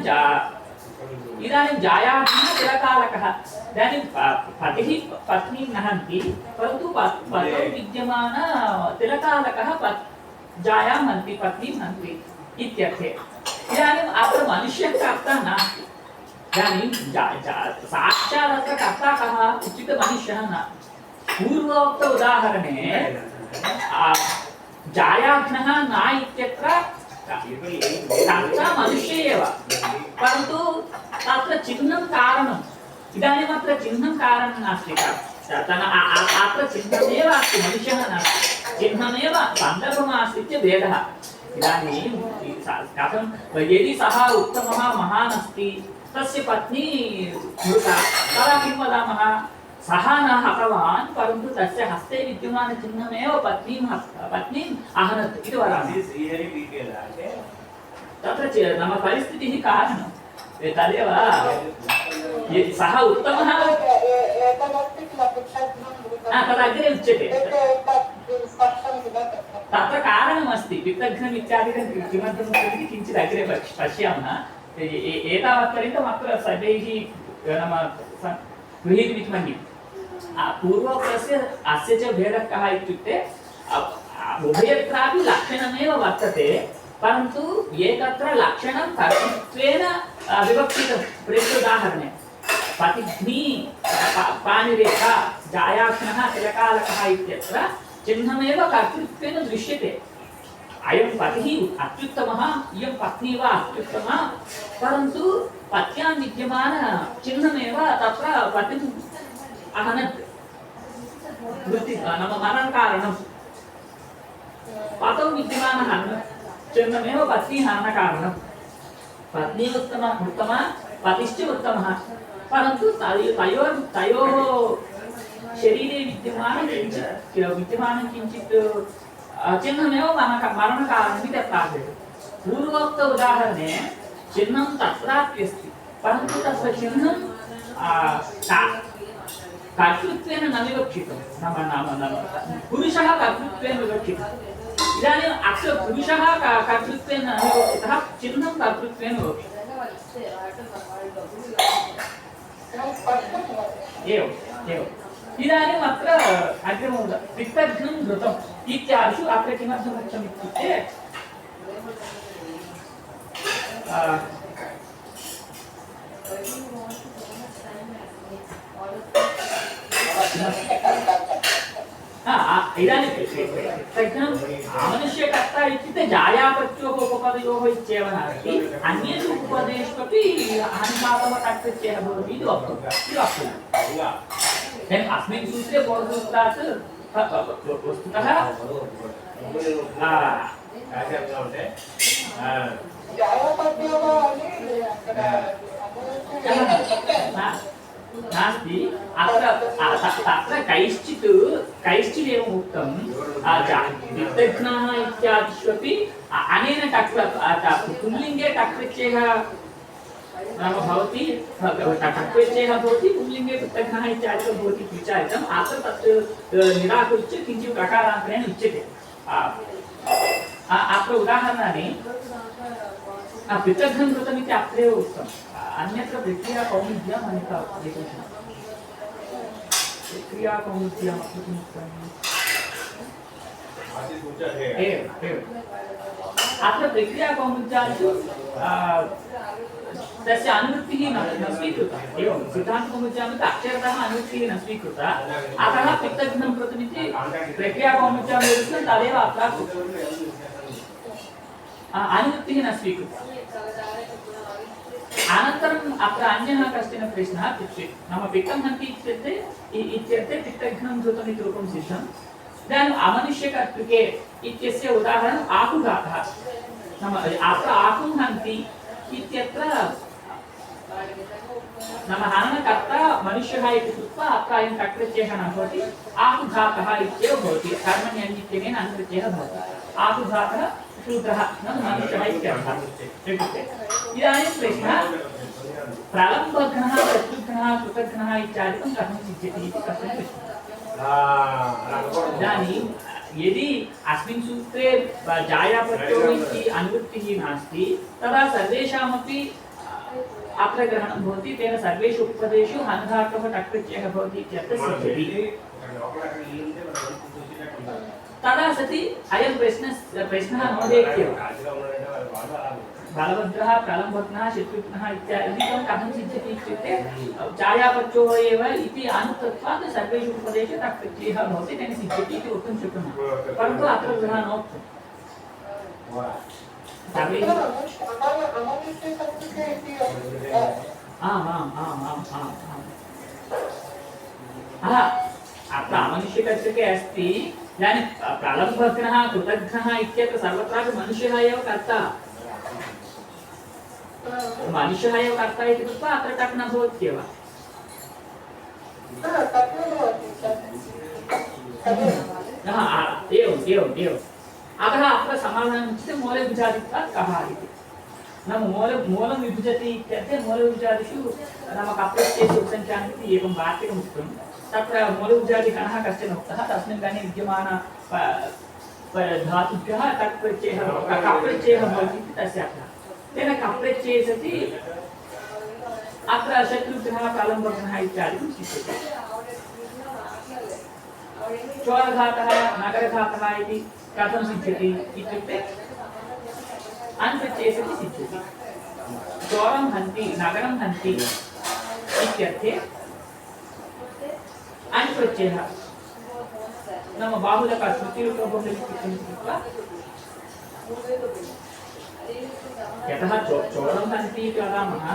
इदानीं जायाग्नः तिलकालकः इदानीं पतिः पत्नीं नहन्ति परन्तु पतौ विद्यमान तिलकालकः जायां हन्ति पत्नीं हन्ति इत्यर्थे इदानीम् अत्र मनुष्यः कर्ता नास्ति इदानीं साक्षात् अत्र कर्ता कः उचित मनुष्यः न पूर्वोक्त उदाहरणे जायाग्नः न इत्यत्र कर्ता मनुष्य एव परन्तु तत्र चिह्नं कारणम् इदानीम् अत्र चिह्नं कारणं नास्ति अत्र चिह्नमेव अस्ति मनुष्यः नास्ति चिह्नमेव सन्दर्भमास्ति इति भेदः इदानीं कथं यदि सः उत्तमः महान् अस्ति तस्य पत्नी मृता तदा किं वदामः सः न हतवान् परन्तु तस्य हस्ते विद्यमानचिह्नमेव पत्नीम् अहनत् इति वदामः तत्र नाम परिस्थितिः कारणं तदेव सः उत्तमः तदग्रे उच्यते तत्र कारणमस्ति पित्तघ्नम् इत्यादिकं किमर्थम् उच्यते किञ्चित् अग्रे पश्यामः एतावत्पर्यन्तम् अत्र सर्वैः नाम गृहीतमिति मन्ये पूर्वोक्तस्य अस्य च भेदः कः इत्युक्ते उभयत्रापि लक्षणमेव वर्तते परन्तु एकत्र लक्षणं कर्तृत्वेन विवक्षितं प्रेत्युदाहरणे पतिघ्नी पाणिरेखा जायाग्नः तिलकालकः इत्यत्र चिह्नमेव कर्तृत्वेन दृश्यते अयं पतिः अत्युत्तमः इयं पत्नी वा अत्युत्तमा परन्तु पत्यां विद्यमान चिह्नमेव तत्र पतिम् अहनत् नाम मरणकारणं पतौ विद्यमानः चिह्नमेव पत्नी हननकारणं पत्नी उत्तमा पतिश्च उत्तमः परन्तु तयोः शरीरे विद्यमानं किञ्चित् चिह्नमेव मरणकारणमिति तत्रार्थे पूर्वोक्त उदाहरणे चिह्नं तत्रापि अस्ति परन्तु तस्य चिह्नं कर्तृत्वेन न विवक्षितं नाम पुरुषः कर्तृत्वेन विवक्षितः इदानीम् अत्र पुरुषः कर्तृत्वेन न विवक्षितः चिह्नं कर्तृत्वेन विवक्षितम् एवम् इदानीम् अत्र अग्रिमं पित्तघ्नं घृतम् इत्यादिषु अत्र किमर्थम् उक्तम् इत्युक्ते इदानीं पित्तघ्नं मनुष्यकर्ता इत्युक्ते जायापत्योः उपपदयोः इत्येव नास्ति अन्येषु उपपदेष्वपि अनुपातवकर्तृत्यः भवति इति वक्तव्यम् अस्मिन् सूत्रे पूर्वसूत्रात् वस्तुतः नास्ति अत्र कैश्चिदेवम् उक्तं पित्तघ्नः इत्यादिष्वपि अनेन पुल्लिङ्गे टक्प्रत्ययः नाम भवति टक्प्रत्ययः भवति पुल्लिङ्गे पित्तघ्नः इत्यादिकं भवति विचारितम् अत्र तत् निराकृत्य किञ्चित् प्रकारान्तरेण उच्यते अत्र उदाहरणानि पित्तघ्नं कृतमिति अत्रैव उक्तम् अन्यत्र प्रक्रियाकौमुद्याम् अन्यथा प्रक्रियाकौमुद्याम् अत्र प्रक्रियाकौमुद्यादिषु तस्य अनुवृत्तिः न स्वीकृता एवं सिद्धान्तकौमुद्याम् अक्षरतः अनुवृत्तिः न स्वीकृता अतः पित्तघ्नं कृतमिति प्रक्रियाकौमुद्यां यदुक्तं तदेव अत्र अनुवृत्तिः न स्वीकृता अनन्तरम् अत्र अन्यः कश्चन प्रश्नः नाम पित्तं हन्ति इत्यर्थे पित्तघ्नं कृतमिति रूपं सिद्धम् इदानीम् अमनुष्यकर्तृके इत्यस्य उदाहरणम् आहुघातः नाम अत्र आहुं हन्ति इत्यत्र नाम हननकर्ता मनुष्यः इति कृत्वा अत्र अयं टक्प्रत्ययः न भवति आहुघातः इत्येव भवति कर्मण्यन्नित्यनेन अनुप्रत्ययः भवति आहुघातः शूद्रः नाम मनुष्यः इत्यर्थः इदानीं प्रश्नः प्रलम्बघ्नः प्रत्युघ्नः कृतघ्नः इत्यादिकं कथं सिद्ध्यति इति कश्चन प्रश्नः इदानीं यदि अस्मिन् सूत्रे जायाप्रत्ययो इति अनुवृत्तिः नास्ति तदा सर्वेषामपि अत्र ग्रहणं भवति तेन सर्वेषु उपपदेषु हनुधातोः टक् प्रत्ययः भवति इत्यत्र सिद्ध्यति तदा सति अयं प्रश्नः नोदेत्येव बलभद्रः प्रलम्भग्नः शत्रुघ्नः इत्यादिकं कथं सिद्ध्यति इत्युक्ते छायापत्योः एव इति अनुक्तत्वात् सर्वेषु उपपदेषु टक् प्रत्ययः भवति तेन सिद्ध्यति इति वक्तुं शक्नुमः परन्तु अत्र ग्रहणं नोक्तम् अत्र अमनुष्यकर्तृके अस्ति इदानीं प्रलम्भग्नः कृतघ्नः इत्यत्र सर्वत्रापि मनुष्यः एव कर्ता मनुष्यः एव कर्ता इति कृत्वा अत्र टक् न भवत्येव एवम् अतः अत्र समाधानम् उच्यते मूलविभुजादित्वात् कः इति नाम मूलं विभुजति इत्यर्थे मूलविभुजादिषु नाम कप्रत्ययस्य उपसङ्ख्यानम् इति एकं वार्तिकम् उक्तं तत्र मूलविभुजादिगणः कश्चन उक्तः तस्मिन् गणे विद्यमान धातुभ्यः टक् प्रत्ययः कप्रत्ययः भवति इति तस्य अर्थः तेन कप्रत्यये सति अत्र शत्रुघ्नः प्रलम्भग्नः इत्यादिकं सिद्ध्यति चोरघातः नगरघातः इति कथं सिद्ध्यति इत्युक्ते अण्प्रत्यये सति सिद्ध्यति चोरं हन्ति नगरं हन्ति इत्यर्थे अण्प्रत्ययः नाम बाहुलकात् स्मृतिरूपबहुलमिति कृत्वा यतः चोरं हन्ति इति वदामः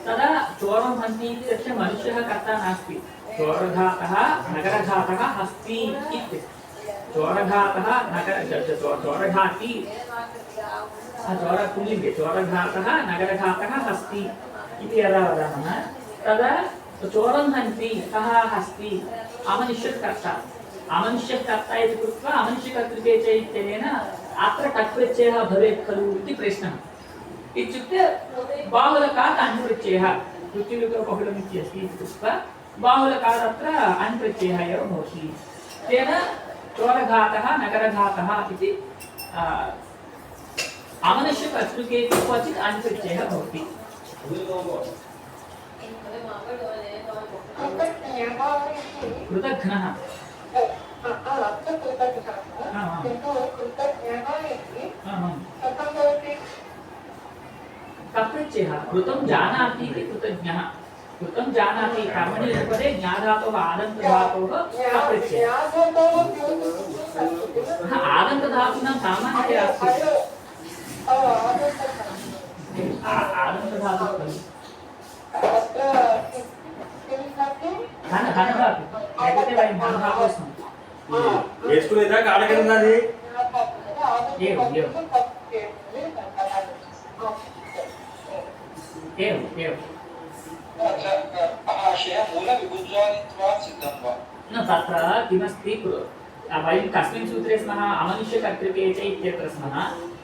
तदा चोरं हन्ति इत्यस्य मनुष्यः कर्ता नास्ति चोरघातः नगरघातः हस्ति इति चोरघातः चोरघाती चोरपुल्लिङ्गे चोरघातः नगरघातः हस्ति इति यदा वदामः तदा चोरं हन्ति कः हस्ति अमनुष्यकर्ता अमनुष्यकर्ता इति कृत्वा अमनुष्यकर्तृके च इत्यनेन अत्र टक् प्रत्ययः भवेत् खलु इति प्रश्नः इत्युक्ते बाहुलकात् अण्प्रत्ययः वृत्तिरूपबहुलम् इति अस्ति इति कृत्वा बाहुलकात् अत्र अण्प्रत्ययः एव भवति तेन चोरघातः नगरघातः इति अमनुष्यकर्तृके क्वचित् अण्प्रत्ययः भवति कृतघ्नः कप्रत्ययः कृतं जानाति इति कृतज्ञः कृतं जानाति कर्मणि पदे ज्ञाधातोः आदन्तधातोः कप्रत्ययः आदन्तधातूनां सामान्यतया अस्ति आदन्तधातुः खलु धनधातु एतदेव वयं धनधातुः स्मः వేసుకునేదా కాడకెళ్ళినది एवम् न तत्र किमस्ति वयं कस्मिन् सूत्रे स्मः अमनुष्यकर्तृके च इत्यत्र स्मः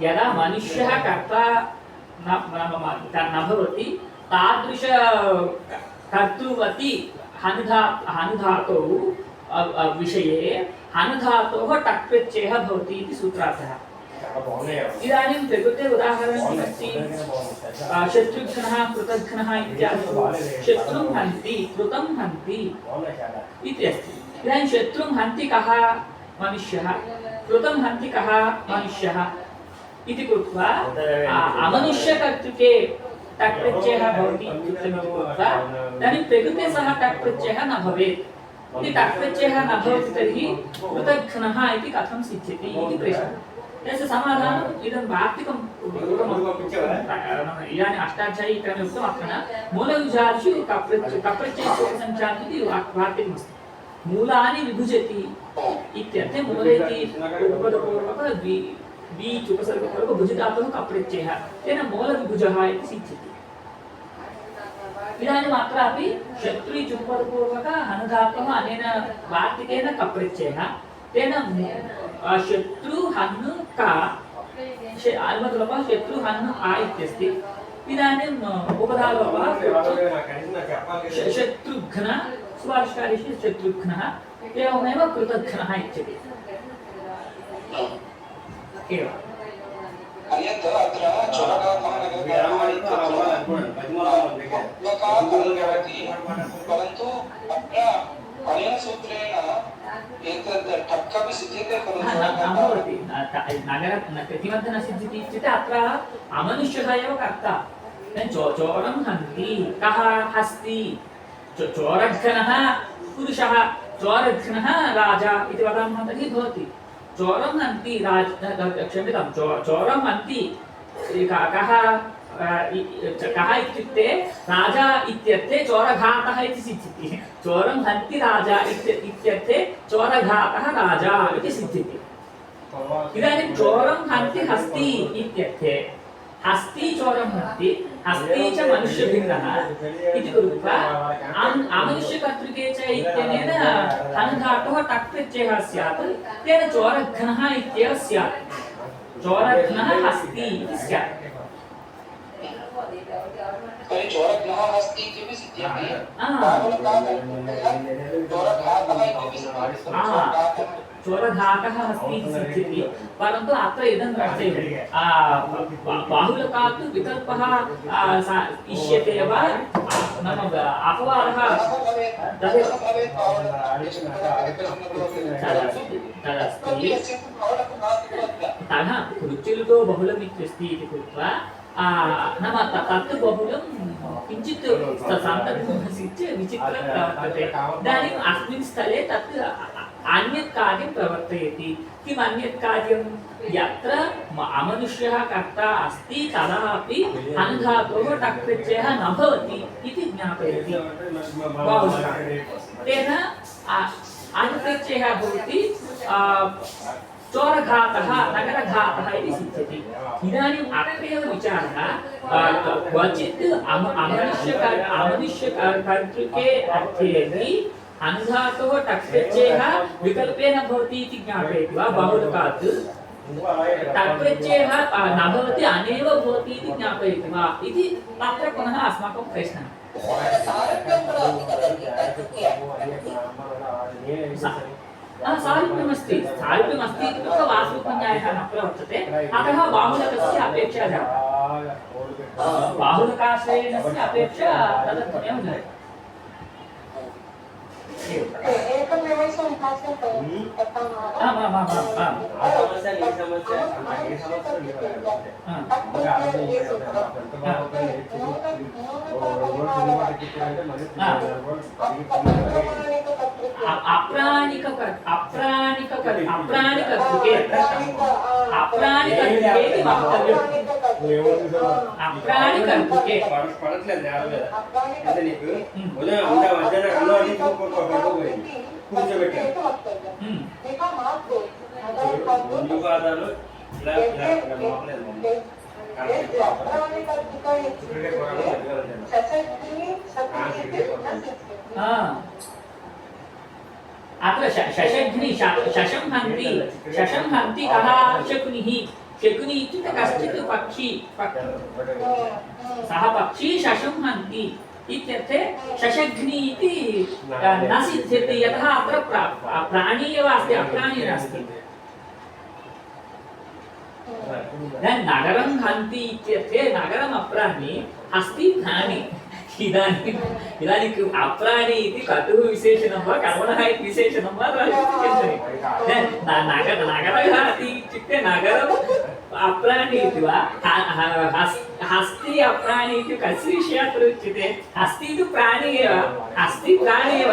यदा मनुष्यः कर्ता न भवति तादृश कर्तृवति हनुधातोः विषये हनुधातोः टक् प्रत्ययः भवति इति सूत्रार्थः इदानीं प्रकृते उदाहरणम् अस्ति शत्रुघ्नः कृतघ्नः इत्यादिषु शत्रुं हन्ति कृतं हन्ति इति अस्ति इदानीं शत्रुं हन्ति कः मनुष्यः कृतं हन्ति कः मनुष्यः इति कृत्वा अमनुष्यकर्तृके टक् प्रत्ययः भवति इत्युक्तं कृत्वा इदानीं प्रकृते सः टक् प्रत्ययः न भवेत् इति टक् प्रत्ययः न भवति तर्हि कृतघ्नः इति कथं सिद्ध्यति इति प्रश्नः तस्य समाधानम् इदं वार्तिकं इदानीम् अष्टाध्यायी क्रमे उक्तम् अत्र मूलविभुजादिषु कप्रत्ययस्य उपसङ्ख्यानम् इति वार्तिकमस्ति मूलानि विभुजति इत्यर्थे मूल इति उपपदपूर्वक बीच् उपसर्गपूर्वक भुजधातुः कप्रत्ययः तेन मूलविभुजः इति सिद्ध्यति इदानीम् अत्रापि शत्रु इति उपपदपूर्वक हनुधातुः अनेन वार्तिकेन कप्रत्ययः तेन शत्रु हनु का अनुमतलोपः शत्रु हनु आ इत्यस्ति इदानीम् उपधालोपः शत्रुघ्न सुभाषिकारेषु शत्रुघ्नः एवमेव कृतघ्नः इत्यपि एवम् अन्यत् अत्र परन्तु अत्र अनेन सूत्रेण एतद् ठक्कपि सिद्ध्यते खलु न भवति नगर किमर्थं न सिद्ध्यति इत्युक्ते अत्र अमनुष्यः एव कर्ता चोरं हन्ति कः हस्ति चोरघ्नः पुरुषः चोरघ्नः राजा इति वदामः तर्हि भवति चोरं हन्ति क्षम्यतां चोरं हन्ति कः इत्युक्ते राजा इत्यर्थे चोरघातः इति सिद्ध्यति चोरं हन्ति राजा इत्यर्थे चोरघातः राजा इति सिद्ध्यति इदानीं चोरं हन्ति हस्ति इत्यर्थे हस्ति चोरं हन्ति हस्ति च मनुष्यभिन्नः इति कृत्वा अमनुष्यकर्तृके च इत्यनेन हनधातोः टक् प्रत्ययः स्यात् तेन चोरघ्नः इत्येव स्यात् चोरघ्नः हस्ति इति स्यात् तर्हि चोरघ्नः हस्ति इत्यपि सिद्ध्यति चोरघातः अस्ति इति सिद्ध्यति परन्तु अत्र इदं दर्शयति बाहुलकात् विकल्पः इष्यते वा नाम अपवादः तदस्ति तः कृच्युलुतो बहुलमित्यस्ति इति कृत्वा नाम तत् बहुलं किञ्चित् सन्ततिः विचित्रं प्रवर्तते इदानीम् अस्मिन् स्थले तत् अन्यत् कार्यं प्रवर्तयति किम् अन्यत् कार्यं यत्र अमनुष्यः कर्ता अस्ति तदापि हनधातोः टक् प्रत्ययः न भवति इति ज्ञापयति तेन अनुप्रत्ययः भवति चोरघातः नगरघातः इति सिद्ध्यति इदानीम् अत्रैव विचारः क्वचित् अमनुष्यकर्तृके अर्थेऽपि अनुधातोः टक् प्रत्ययः विकल्पेन भवति इति ज्ञापयति वा बहुलकात् टक् प्रत्ययः न भवति अनेव भवति इति ज्ञापयति वा इति तत्र पुनः अस्माकं प्रश्नः सारूप्यमस्ति सारूप्यमस्ति इति कृत्वा वास्तुपन्यायः न प्रवर्तते अतः बाहुलकस्य अपेक्षा जाता बाहुलकाश्रयणस्य अपेक्षा तदर्थमेव जायते एकमेव संभाषणं अत्र शशघ्नि शशं हन्ति कः शकुनिः शकुनि इत्युक्ते कश्चित् पक्षी सः पक्षी शशं हन्ति इत्यर्थे शशघ्नि इति न सिद्ध्यति यतः अत्र प्राणी एव अस्ति अप्राणी नास्ति नगरं हन्ति इत्यर्थे नगरम् अप्राणी अस्ति प्राणी इदानीं अप्राणी इति कतुः विशेषणं वा कर्मणः इति विशेषणं वा नगरः इत्युक्ते नगरम् अप्राणी इति वा हस्ति अप्राणी इति कस्य विषयः उच्यते हस्ति इति प्राणी एव हस्ति प्राणी एव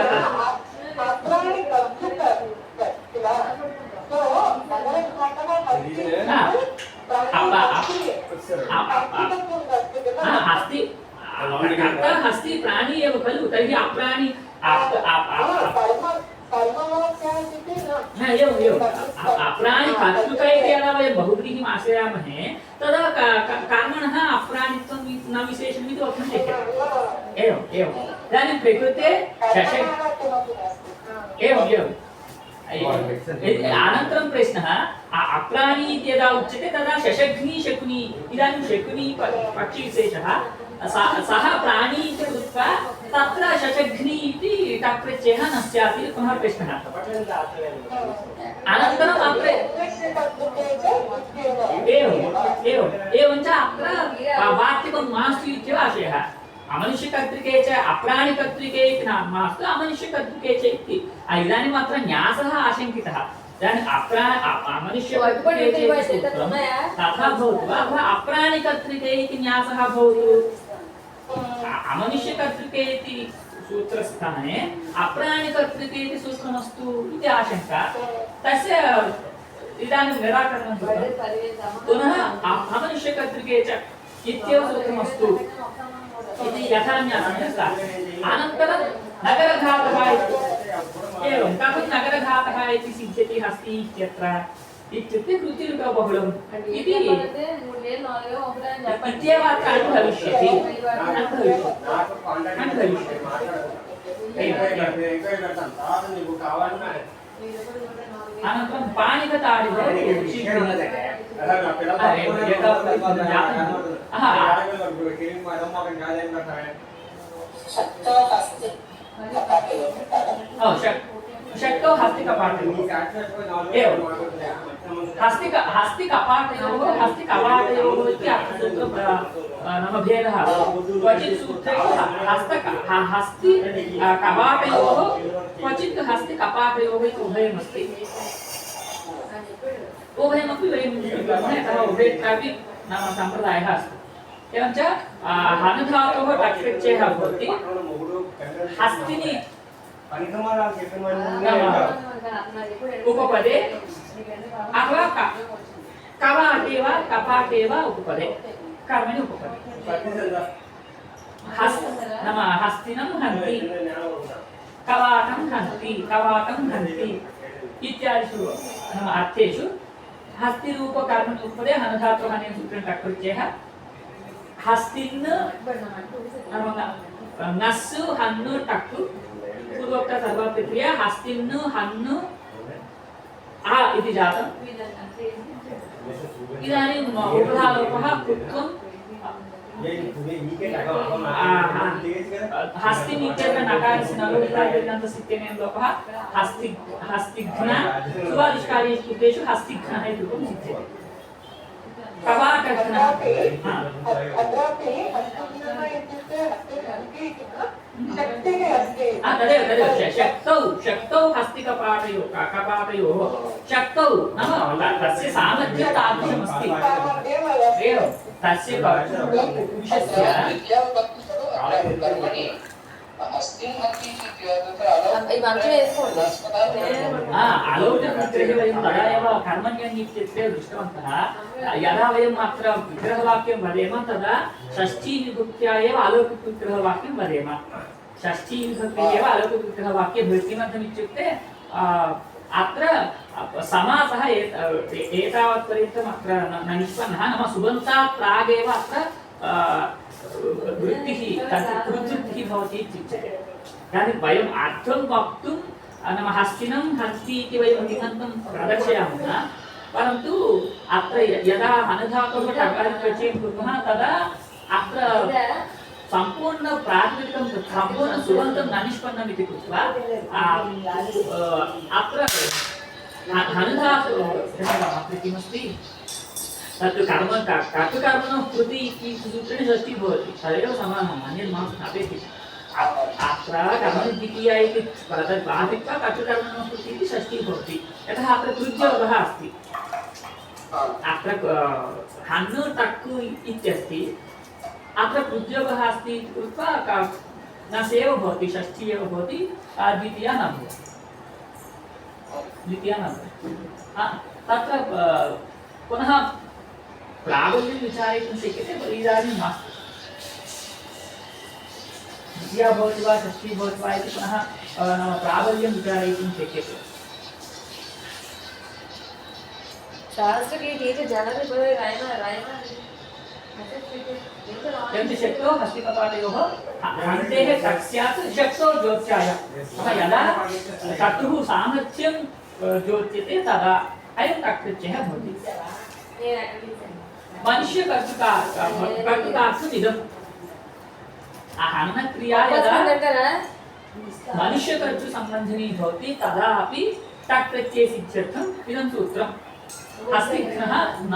हस्ति हस्ति प्राणी एव खलु तर्हि अप्राणी अप्राणी कर्तृक इति यदा वयं बहुव्रीहिम् आश्रयामहे तदा कर्मणः अप्राणित्वं न विशेषणम् इति वक्तुं शक्यते एवम् इदानीं प्रकृते एवम् अनन्तरं प्रश्नः अप्राणी इति यदा उच्यते तदा शशघ्नि शकुनि इदानीं शकुनि पक्षिविशेषः सः प्राणी इति कृत्वा तत्र शशघ्नि इति टक्प्रत्ययः न स्यात् इति पुनः प्रश्नः अनन्तरम् अत्र एवञ्च अत्र वाक्यं मास्तु इत्येव आशयः अमनुष्यकर्तृके च अप्राणिकर्तृके इति मास्तु अमनुष्यकर्तृके च इति इदानीम् अत्र न्यासः आशङ्कितः इदानीम् अमनुष्यकर्तृके च सूत्रं तथा भवतु वा अथवा अप्राणिकर्तृके इति न्यासः भवतु अमनुष्यकर्तृके इति सूत्रस्थाने अप्राणिकर्तृके इति सूत्रमस्तु इति आशङ्का तस्य इदानीं निराकरणं कृतं पुनः अमनुष्यकर्तृके च इत्येव सूत्रमस्तु इति यथा न्यासः अनन्तरं नगरघातः एवं कथं नगरघातः इति सिद्ध्यति अस्ति इत्यत्र इत्युक्ते कृतिरूपबहुलम् इति इत्येव अत्र अनुभविष्यति अनन्तरं पाणिकताडिः शक्तौ हस्तिकपाटयोः एवं हस्तिकपाटयोः हस्तिकवाटयोः इति सूत्रं नाम भेदः क्वचित् सूत्रेषु हस्ति कवाटयोः क्वचित् हस्तिकपाटयोः इति उभयमस्ति उभयमपि वयं स्वीकुर्मः यतः उभयत्रापि नाम सम्प्रदायः अस्ति एवञ्च हनुधातोः टक्प्रत्ययः भवति हस्तिनि उपपदे अथवा कवाटे वा कपाटे वा उपपदे कर्मणि उपपदे नाम हस्तिनं हन्ति कवाटं हन्ति इत्यादिषु नाम अर्थेषु हस्तिरूपकर्मणि उपपदे हनुधातोः अनेन सूत्रेण टक्प्रत्ययः हस्तिन् नस्सु हन्नु टक्कु पूर्वोक्त सर्वप्रक्रिया हस्तिन्नु हन्नु आ इति जातम् इदानीम् उपधालोपः कृत्वं हस्तिन् इत्यत्र नकारस्य नलोपितादिगन्तस्य इत्यनेन लोपः हस्तिघ्न सुवादिष्कारेषु कृतेषु हस्तिघ्नः इति रूपं सिद्ध्यति कवाटघ्नः तदेव शक्तौ हस्तिकपाटयोः कपाटयोः शक्तौ नाम तस्य सामर्थ्यं तादृशमस्ति एवं तस्य पुरुषस्य आलोक्यसूत्रे वयं तदा एव कर्मण्यन् इत्यत्र दृष्टवन्तः यदा वयम् अत्र विग्रहवाक्यं वदेम तदा षष्ठीविभक्त्या एव आलोक्यविग्रहवाक्यं वदेम षष्ठीविभक्तिः एव आलोक्यविग्रहवाक्ये भवति किमर्थमित्युक्ते अत्र समासः एतावत्पर्यन्तम् अत्र न निष्पन्नः नाम सुबन्तात् प्रागेव अत्र वृत्तिः कृद्वृत्तिः भवति इत्युच्यते इदानीं वयम् अर्थं वक्तुं नाम हस्तिनं हस्ति इति वयं निबन्धं प्रदर्शयामः परन्तु अत्र यदा हनुधातोः टकारप्रत्ययं कुर्मः तदा अत्र सम्पूर्ण प्रातिपदिकं सम्पूर्ण सुबन्तं न निष्पन्नम् इति कृत्वा अत्र हनुधातोः अत्र किमस्ति तत् कर्म कर्तृकर्मणः कृति इति सूत्रेण षष्ठी भवति तदेव समानम् अन्यत् मास्तु नापेक्षितम् अत्र कर्मद्वितीया इति बाधित्वा कर्तृकर्मणः कृति इति षष्ठी भवति यतः अत्र कृज्योगः अस्ति अत्र हन्नु टक्कु इत्यस्ति अत्र कृज्योगः अस्ति इति कृत्वा न सेव भवति षष्ठी एव भवति द्वितीया न भवति तत्र पुनः प्राबल्यं विचारयितुं शक्यते इदानीं मास्तु द्वितीया भवति वा षष्ठी भवति वा इति पुनः नाम प्राबल्यं विचारयितुं शक्यते शक्तौ हस्तिकपाटयोः हन्तेः टक् स्यात् शक्तौ ज्योत्स्याय यदा शत्रुः सामर्थ्यं ज्योत्यते तदा अयं टक्प्रत्ययः भवति मनुष्यकर्तृकार्थम् इदं हननक्रिया यदा मनुष्यकर्तृ सम्बन्धिनी भवति तदा अपि टक् प्रत्यये सिद्ध्यर्थम् इदं सूत्रम् हस्तिघ्नः न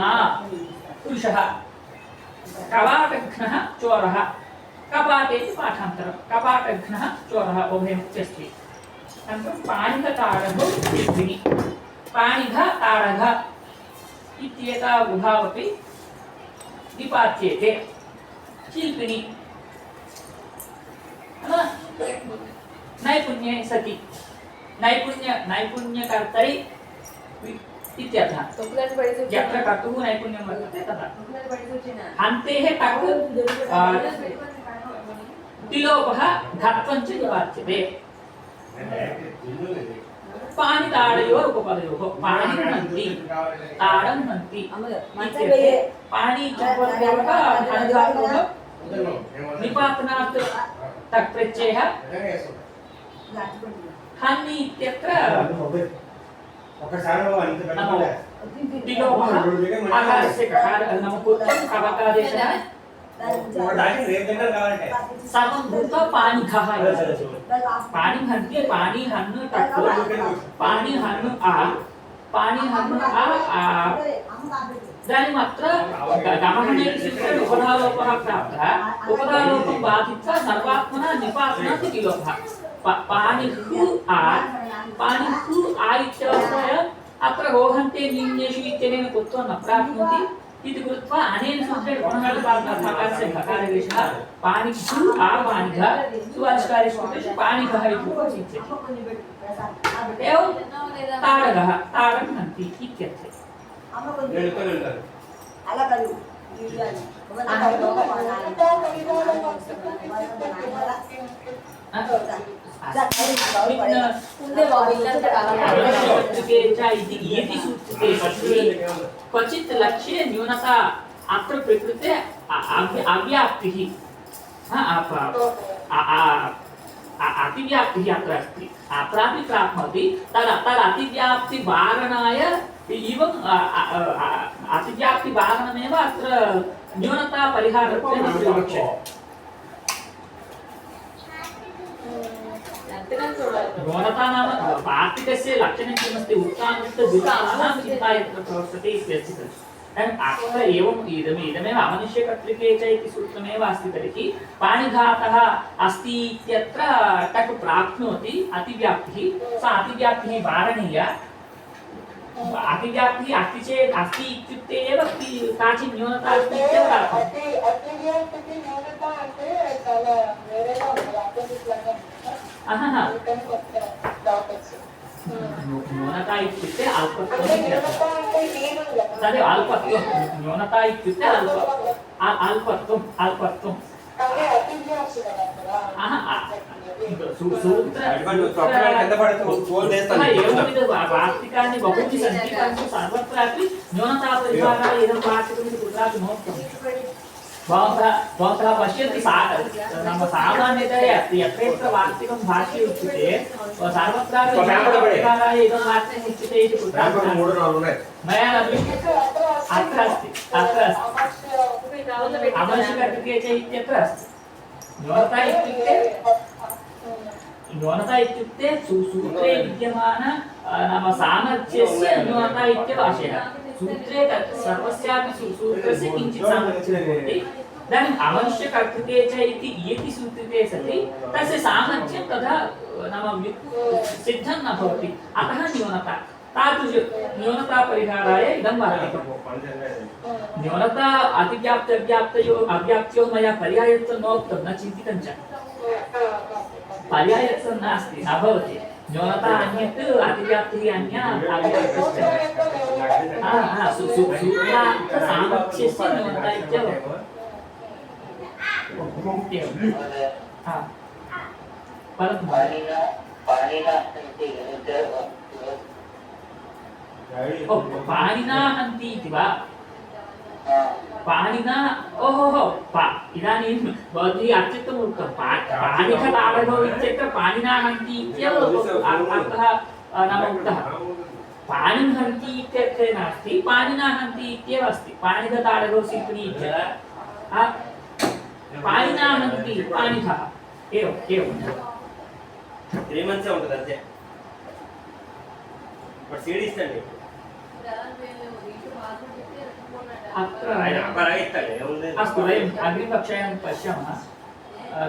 पुरुषः कवाटघ्नः चोरः कपाटे पाठान्तरं कपाटघ्नः चोरः उभयमुच्यस्ति अनन्तरं पाणिघताडघौ शिल्पिनि पाणिघताडघ इत्येता उभावपि निपात्येते शिल्पिनि नैपुण्ये सति नैपुण्यकर्तरि इत्यर्थः यत्र कर्तुः नैपुण्यं वर्तते तदा अन्तेः टक् तिलोपः धत्वं च निवाच्यते पाणिताडयोः उपपदयोः पाणिं हन्ति ताडं हन्ति पाणि चोरः निपातनात् टक् प्रत्ययः हन्नि इत्यत्र तिलोपः आकारस्य ककारः नाम पूर्वम् अवकादेशः सर्वं भूत्वा पाणिघः पाणिं हन्ति पाणि हन् टक् पाणि हन् आ पाणि हन् आ इदानीम् अत्र गमहनेन सूत्रेण उपधालोपः प्राप्तः उपधालोपं बाधित्वा सर्वात्मना निपातनात् तिलोपः पाणिः आ इत्यवस्थया अत्र रोहन्ते निन्येषु इत्यनेन कृत्वा न प्राप्नोति इति कृत्वा अनेन सूत्रेण पुनः अकारस्य घकारादेशः पाणिः आ पाणिघ सुवाचकारेषु सूत्रेषु पाणिघः इति उच्यते एवं ताडगः ताडं हन्ति इत्यर्थे क्वचित् लक्ष्ये न्यूनता अत्र प्रकृते अव्याप्तिः अतिव्याप्तिः अत्र अस्ति अत्रापि प्राप्नोति तदतिव्याप्तिवारणाय एवं अतिव्याप्तिवारणमेव अत्र न्यूनता परिहारत्वेन प्रयुज्यते न्यूनता नाम वार्तिकस्य लक्षणं किमस्ति उत्तानुत्तद्वितानां चिन्ता यत्र प्रवर्तते इत्यस्ति खलु अत्र एवम् इदमेव अमनुष्यकर्तृके च इति सूत्रमेव अस्ति तर्हि पाणिघातः अस्ति इत्यत्र टक् प्राप्नोति अतिव्याप्तिः सा अतिव्याप्तिः वारणीया अतिव्याप्तिः अस्ति चेत् अस्ति इत्युक्ते एव काचित् न्यूनता अस्ति इत्येव न्यूनता इत्युक्ते अल्पत्वं तदेव अल्पत्वं न्यूनता इत्युक्ते अल्पत्वं वार्तिकानि बहूनि सन्ति परन्तु सर्वत्रापि न्यूनतापरिहाराय इदं वार्तिकमिति कुत्रापि नोक्तं भवन्तः पश्यन्ति नाम सामान्यतया अस्ति यत्र यत्र वार्तिकं भाष्ये उच्यते सर्वत्रापि न्यूनतापरिहाराय इदं वार्तिकम् उच्यते इति कुत्रापि मया न दृश्यते अत्र अस्ति अमनुष्यकर्तृके च इत्यत्र अस्ति न्यूनता इत्युक्ते सूत्रे विद्यमान नाम सामर्थ्यस्य न्यूनता इत्येव आशयः सूत्रे तत् सर्वस्यापि सूत्रस्य किञ्चित् सामर्थ्यं भवति इदानीम् अमनुष्यकर्तृके च इति सूत्रिते सति तस्य सामर्थ्यं तथा नाम सिद्धं न भवति अतः न्यूनता तादृश न्यूनतापरिहाराय इदं वर्तते न्यूनता अव्याप्त्योः मया पर्यायत्वं नोक्तं न चिन्तितं च पर्यायत्वं नास्ति न भवति न्यूनता अन्यत् अतिव्याप्तिः अन्या अव्याप्तिश्च सामर्थ्यस्य न्यूनता इत्येव परन्तु पाणिना हन्ति इति वा पाणिना ओहो इदानीं भवद्भिः अत्युत्तमम् उक्तं पाणिघताडघौ इत्यत्र पाणिना हन्ति इत्येव अर्थः नाम उक्तः पाणिं हन्ति इत्यर्थे नास्ति पाणिना हन्ति इत्येव अस्ति पाणिघताडघौ शिल्पिनी इत्यत्र పాణినా హంతి పాణిథః ఏవం ఏవం 3 months ఉంటుంది అంతే. మరి సీడ్ ఇస్తాండి అత్ర ఆయన అబ్బాయి ఇస్తాడు ఏముంది. अस्तु वयम् अग्रिमकक्षायां पश्यामः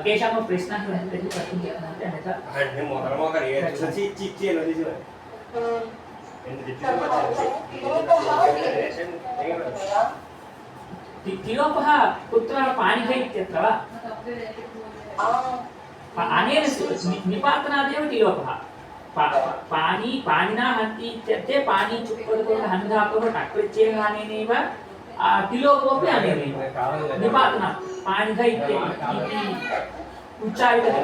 केषां प्रश्नाः सन्ति तर्हि कर्तुं शक्नुवन्ति अन्यथा అంటే మొదలమొదలు ఏ చూసి చిచ్చి అనేది చూడండి तिलोपः कुत्र पाणिः इत्यत्र वा अनेन निपातनादेव तिलोपः पाणि पाणिना हन्ति इत्यर्थे पाणि चुक्पदकोः हन्धातोः टक्प्रत्ययः अनेनैव तिलोपोऽपि अनेनैव निपातना पाणिः इति उच्चारितः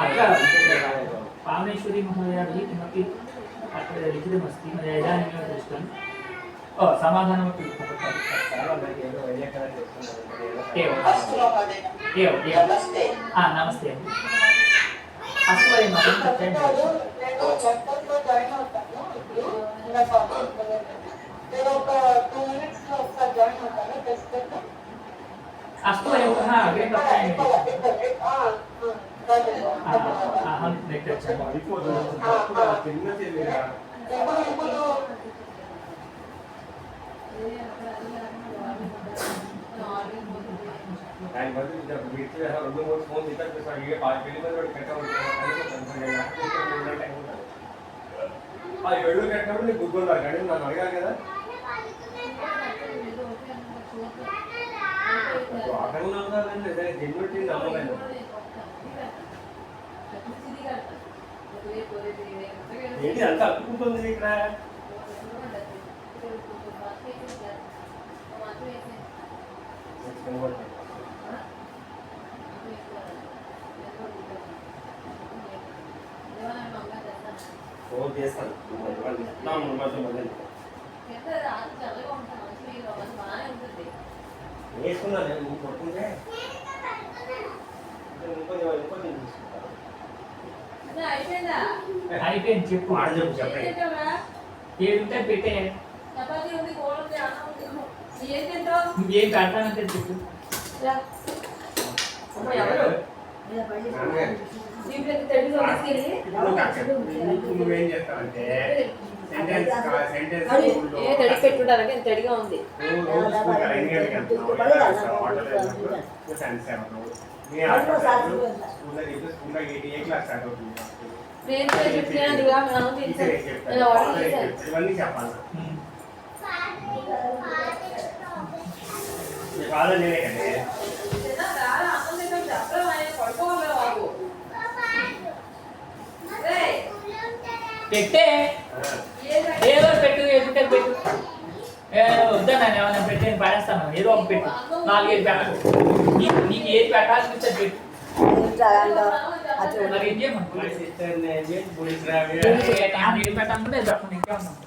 अत्र पावनेश्वरी महोदयाभिः किमपि अत्र लिखितमस्ति मया इदानीमेव दृष्टम् समाधानमपि एवम् अस्तु महोदय एवम् नमस्ते नमस्ते अस्तु वयम् నేను వర్కర్లో జాయిన్ అవుతాను ఇప్పుడు నాకు నేను ఒక 2 minutes లో ఒకసారి జాయిన్ అవుతాను టెస్ట్ अस्तु वयं पुनः अग्रे कक्षायां अहं गच्छामि ఆయన బదులు వీటి 2-3 ఫోన్ ఇస్తారు ఇక 10 మంది కట్టవచ్చు ఆ 7 కట్టినప్పుడు నీకు గుర్తుండాలి కానీ నన్ను అడిగాను కదా అక్కడ ఉన్నాను జెన్యుటీ నమ్మలేదు ఏంటి అంత అతుకుంటుంది ఇక్కడ ఫోన్ చేస్తాను వేసుకున్నాను నేను నువ్వు కొట్టుకుంటే ఇంకొంచెం అయిపోయింది చెప్పు చెప్పండి ఏడుంటే పెట్టే నువ్వేం పెడతానంటే చెప్పు నువ్వేం చేస్తావంటే పెట్టుకుంటారంటే తడిగా ఉంది ఇవన్నీ చెప్పాలి కాదు నేనే కదే పెట్టే ఏదో పెట్టు ఎదుట పెట్టు వద్దన్నాను ఏమన్నా పెట్టి నేను పడేస్తాను ఏదో ఒక పెట్టు 4-5 పెట్టు నీకు ఏది పెట్టాల్సి పెట్టు మరి ఏం చేయమంటావు పెట్టాలనుకుంటే చెప్పండి ఇంకా ఉన్నాను